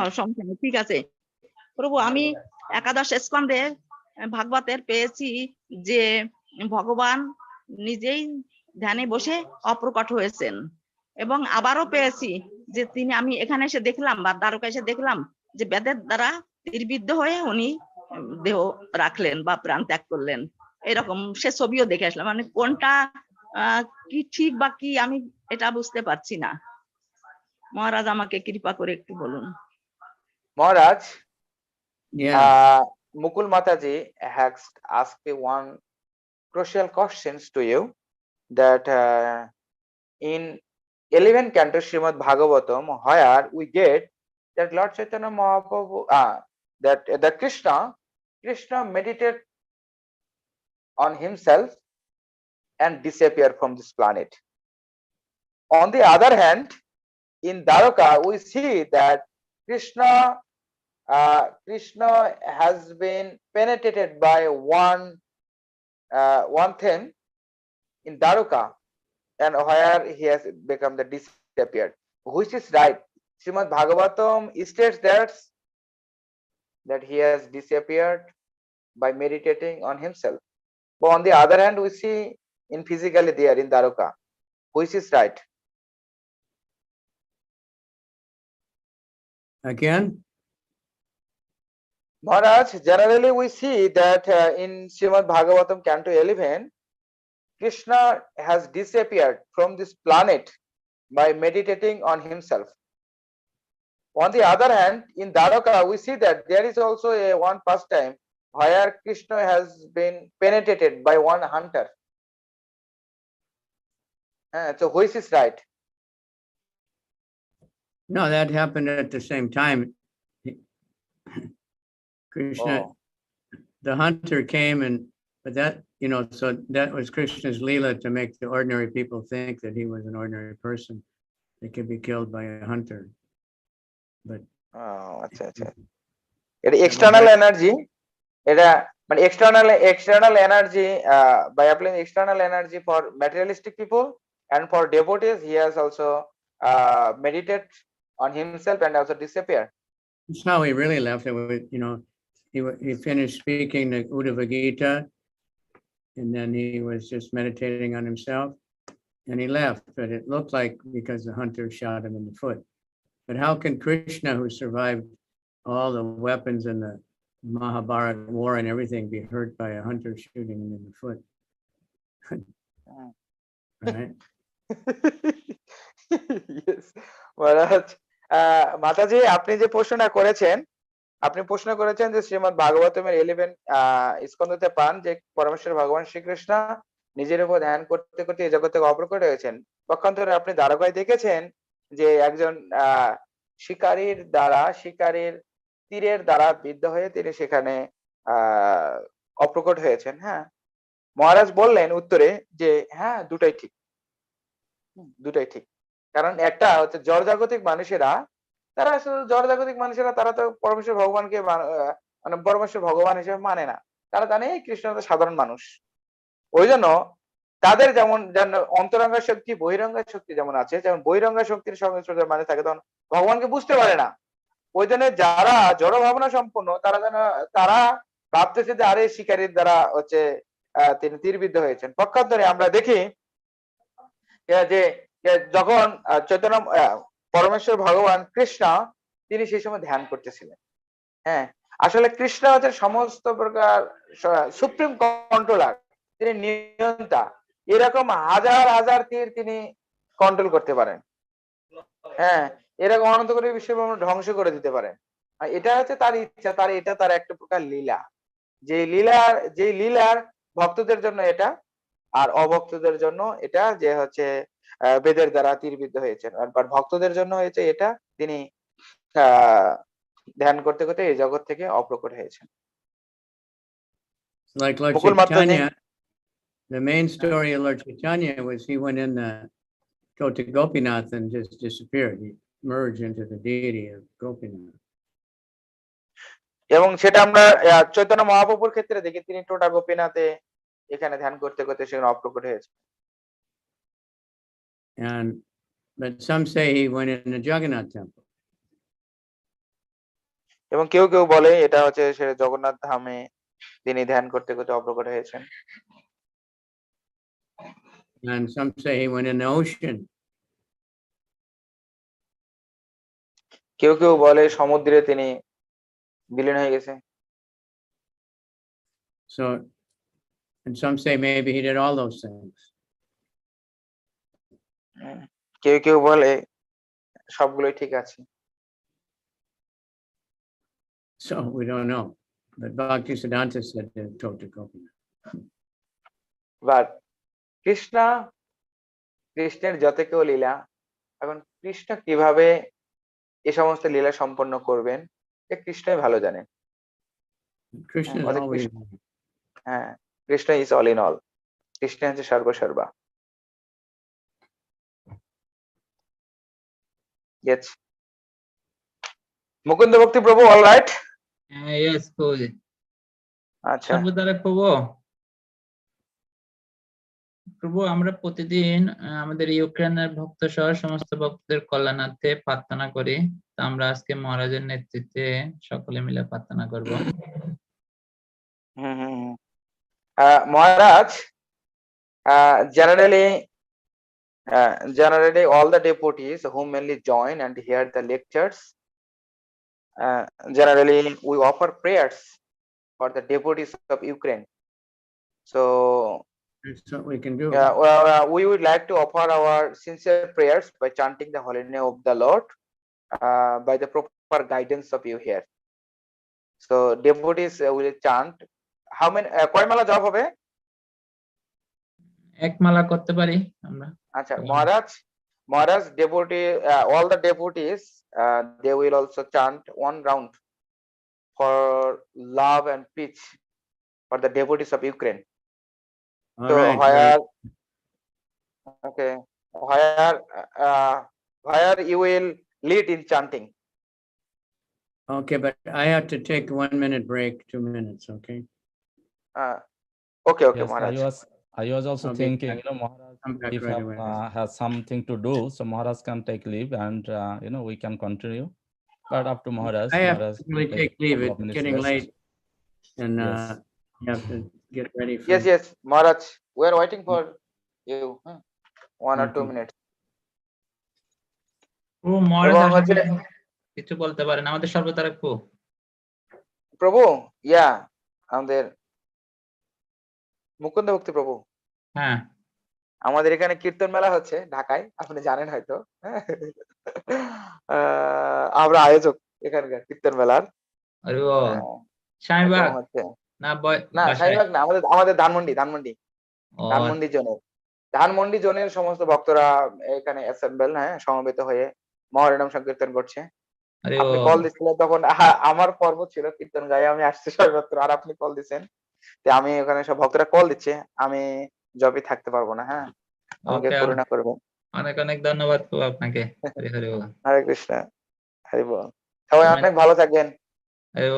E: নেই, ঠিক আছে। প্রভু, আমি একাদশ স্কন্ধে ভাগবতের পেয়েছি যে ভগবান নিজেই ধ্যানে বসে অপ্রকট হয়েছেন, এবং আবারও পেয়েছি যে আমি এখানে এসে দেখলাম বা দ্বারকা এসে দেখলাম যে বেদের দ্বারা তীরবিদ্ধ হয়ে উনি দেহ রাখলেন বা প্রাণ ত্যাগ করলেন। এরকম সে ছবিও দেখে আসলাম, মানে কোনটা কি ঠিক বা কি আমি এটা বুঝতে পারছি না। মহারাজ আমাকে কৃপা করে একটু বলুন।
A: Maharaj,
B: Yeah.
A: Mukul Mataji has asked one crucial questions to you that in 11 canto Srimad Bhagavatam, where we get that Lord Chaitanya Mahaprabhu, that Krishna meditate on himself and disappear from this planet. On the other hand, in Dwarka we see that Krishna has been penetrated by one thing in Dwarka, and where he has become the disappeared, which is right. Srimad Bhagavatam states that he has disappeared by meditating on himself. But on the other hand, we see in physically there in Dwarka, which is right.
B: Again,
A: Maharaj, generally we see that in Srimad Bhagavatam Canto 11, Krishna has disappeared from this planet by meditating on himself. On the other hand, in Dwarka, we see that there is also one pastime where Krishna has been penetrated by one hunter. So which is right?
B: no, that happened at the same time. Krishna,
A: Oh.
B: the hunter came but that, so that was Krishna's Leela to make the ordinary people think that he was an ordinary person that could be killed by a hunter. But
A: আচ্ছা আচ্ছা, এটা external energy, এটা মানে external energy by applying external energy for materialistic people and for devotees, he has also meditated on himself and also disappeared.
B: that's how he really left. It was, he finished speaking the Uddhava Gita, and then he was just meditating on himself, and he left. But it looked like because the hunter shot him in the foot. But how can Krishna, who survived all the weapons in the Mahabharata war and everything, be hurt by a hunter shooting him in the foot? Right?
A: Yes, Maharaj. মাতাজি, আপনি যে প্রশ্নটা করেছেন, যে শ্রীমদ ভাগবতমের 11 স্কন্ধতে পান যে পরমেশ্বর ভগবান শ্রীকৃষ্ণ নিজের উপর ধ্যান করতে করতে এই জগৎ থেকে অপ্রকট হয়েছেন। পক্ষান্তরে আপনি দ্বারকায় দেখেছেন যে একজন শিকারীর তীরের দ্বারা বিদ্ধ হয়ে তিনি সেখানে অপ্রকট হয়েছেন। হ্যাঁ, মহারাজ বললেন উত্তরে যে হ্যাঁ, দুটাই ঠিক। কারণ একটা হচ্ছে জড়জাগতিক মানুষেরা, তারা তো পরমেশ্বর ভগবানকে মানে পরমেশ্বর ভগবান হিসেবে মানে না। তারা জানে কৃষ্ণ তো সাধারণ মানুষ। ওই জন্য তাদের যেমন অন্তরঙ্গা শক্তি বহিরঙ্গা শক্তি যেমন আছে, যেমন বহিরঙ্গা শক্তির সঙ্গে মানে থাকে, তখন ভগবানকে বুঝতে পারে না। ওই জন্য যারা জড় ভাবনা সম্পন্ন তারা ভাবতেছে যে আরে শিকারীর দ্বারা হচ্ছে তিনি তীরবিদ্ধ হয়েছেন। পক্ষান্তরে আমরা দেখি যে যখন চৈতন্য পরমেশ্বর ভগবান কৃষ্ণ তিনি সেই সময় ধ্যান করতেছিলেন। হ্যাঁ, আসলে কৃষ্ণ হচ্ছে সমস্ত প্রকার সুপ্রিম কন্ট্রোলার, তিনি নিয়ন্তা। এরকম হাজার তীর তিনি কন্ট্রোল করতে পারেন। হ্যাঁ, এরকম অনন্ত করে বিশ্বব্রহ্মাণ্ড ধ্বংস করে দিতে পারেন। এটা হচ্ছে তার ইচ্ছা, তার একটা প্রকার লীলা। যে লীলার ভক্তদের জন্য এটা, আর অভক্তদের জন্য এটা যে হচ্ছে বেদের দ্বারা তীরবিদ্ধ হয়েছেন। আর ভক্তদের জন্য হয়েছে এটা, তিনি ধ্যান করতে করতে এই জগৎ থেকে অপ্রকট হয়েছেন।
B: Like Lord Chaitanya, the main story of Lord Chaitanya was he went in the go to Gopinath and just disappeared. He merged into the deity of Gopinath.
A: এবং সেটা আমরা চৈতন্য মহাপ্রভুর ক্ষেত্রে দেখি, তিনি টোটা গোপীনাথে এখানে ধ্যান করতে করতে সেখানে অপ্রকট হয়েছে।
B: But some say he went in the Jagannath temple.
A: এবং কেউ বলে এটা হচ্ছে সে জগন্নাথ ধামে তিনি ধ্যান করতে করতে অপ্রকট হয়েছেন।
B: And some say he went in the ocean.
A: কেউ বলে সমুদ্রে তিনি বিলীন হয়ে গেছে।
B: So, and some say maybe he did all those things.
A: কেউ বলে সবগুলোই ঠিক আছে।
B: So we don't know. But Bhaktisiddhanta said they told to Gopinath.
A: But কৃষ্ণের যত কেউ লীলা, এখন কৃষ্ণ কিভাবে এই সমস্ত লীলা সম্পন্ন করবেন কৃষ্ণই ভালো জানেন।
B: Krishna is always.
A: হ্যাঁ, Krishna is all in all, Krishna হচ্ছে সর্বসর্বা। Yes. Mukunda Bhakti Prabhu, all right?
D: Yes, প্রভু।
A: আচ্ছা।
D: সর্বদারে প্রভু, প্রভু আমরা প্রতিদিন আমাদের ইউক্রেনের ভক্ত সহ সমস্ত ভক্তদের কল্যাণার্থে প্রার্থনা করি। তা আমরা আজকে মহারাজের নেতৃত্বে সকলে মিলে প্রার্থনা করব।
A: Maharaj, generally all the devotees who mainly join and hear the lectures, generally we offer prayers for the devotees of Ukraine. So
B: That's what we can do.
A: we would like to offer our sincere prayers by chanting the holy name of the Lord by the proper guidance of you here. So devotees will chant. How many? কয় মালা জপ হবে?
D: এক মালা করতে পারি আমরা।
A: আচ্ছা, Maharaj, devotee, all the devotees, they will also chant one round for love and peace for the devotees of Ukraine.
B: All
A: So
B: right.
A: where you will lead in chanting.
B: Okay, but I have to take 1 minute break, 2 minutes, okay?
A: Okay,
F: Yes,
A: Maharaj.
F: I was also
B: Okay,
F: thinking,
B: thank
F: Maharaj,
B: I'm back
F: if
B: right away.
F: has something to do, so Maharaj can take leave and, we can continue. But up to Maharaj.
B: I have
F: Maharaj
B: to really
F: take
B: take
F: a
B: leave.
F: couple of
B: It's
F: minutes
B: getting
F: rest.
B: late. And
F: Yes.
B: you have to get ready for.
A: Yes, Maharaj, we are waiting for you. 1 or 2
B: Okay.
A: minutes.
D: ও মহারাজ
A: এবং হচ্ছে
D: কিছু বলতে পারেন আমাদের সর্বতারা প্রভু।
A: প্রভু, আমাদের মুকুন্দ ভক্তি প্রভু,
D: হ্যাঁ
A: আমাদের এখানে কীর্তন মেলা হচ্ছে ঢাকায়, আপনি জানেন হয়তো। আমরা আয়োজক এখানকার কীর্তন মেলার।
D: আরে ও শাহবাগ না
A: না, শাহবাগ না, আমাদের ধানমন্ডি
D: ও
A: ধানমন্ডি জোনের সমস্ত ভক্তরা এখানে অ্যাসেম্বল, সমবেত হয়ে মহারিনাম সংকীর্তন করছে।
D: আরে ও
A: আপনি কল দিচ্ছিলেন তখন আমার পর্ব ছিল কীর্তন গায়ে, আমি আসছি সর্বত্র, আর আপনি কল দিচ্ছেন। আমি ওখানে সব ভক্তরা কল দিচ্ছে, আমি জবে থাকতে পারবো না। আমাকে
D: ওকে,
A: করুণা করবেন।
D: অনেক অনেক ধন্যবাদ প্রভু আপনাকে। হরে হরে বল।
A: হরে কৃষ্ণ, হরি বল। সবাই অনেক ভালো থাকবেন।
D: হরে বল।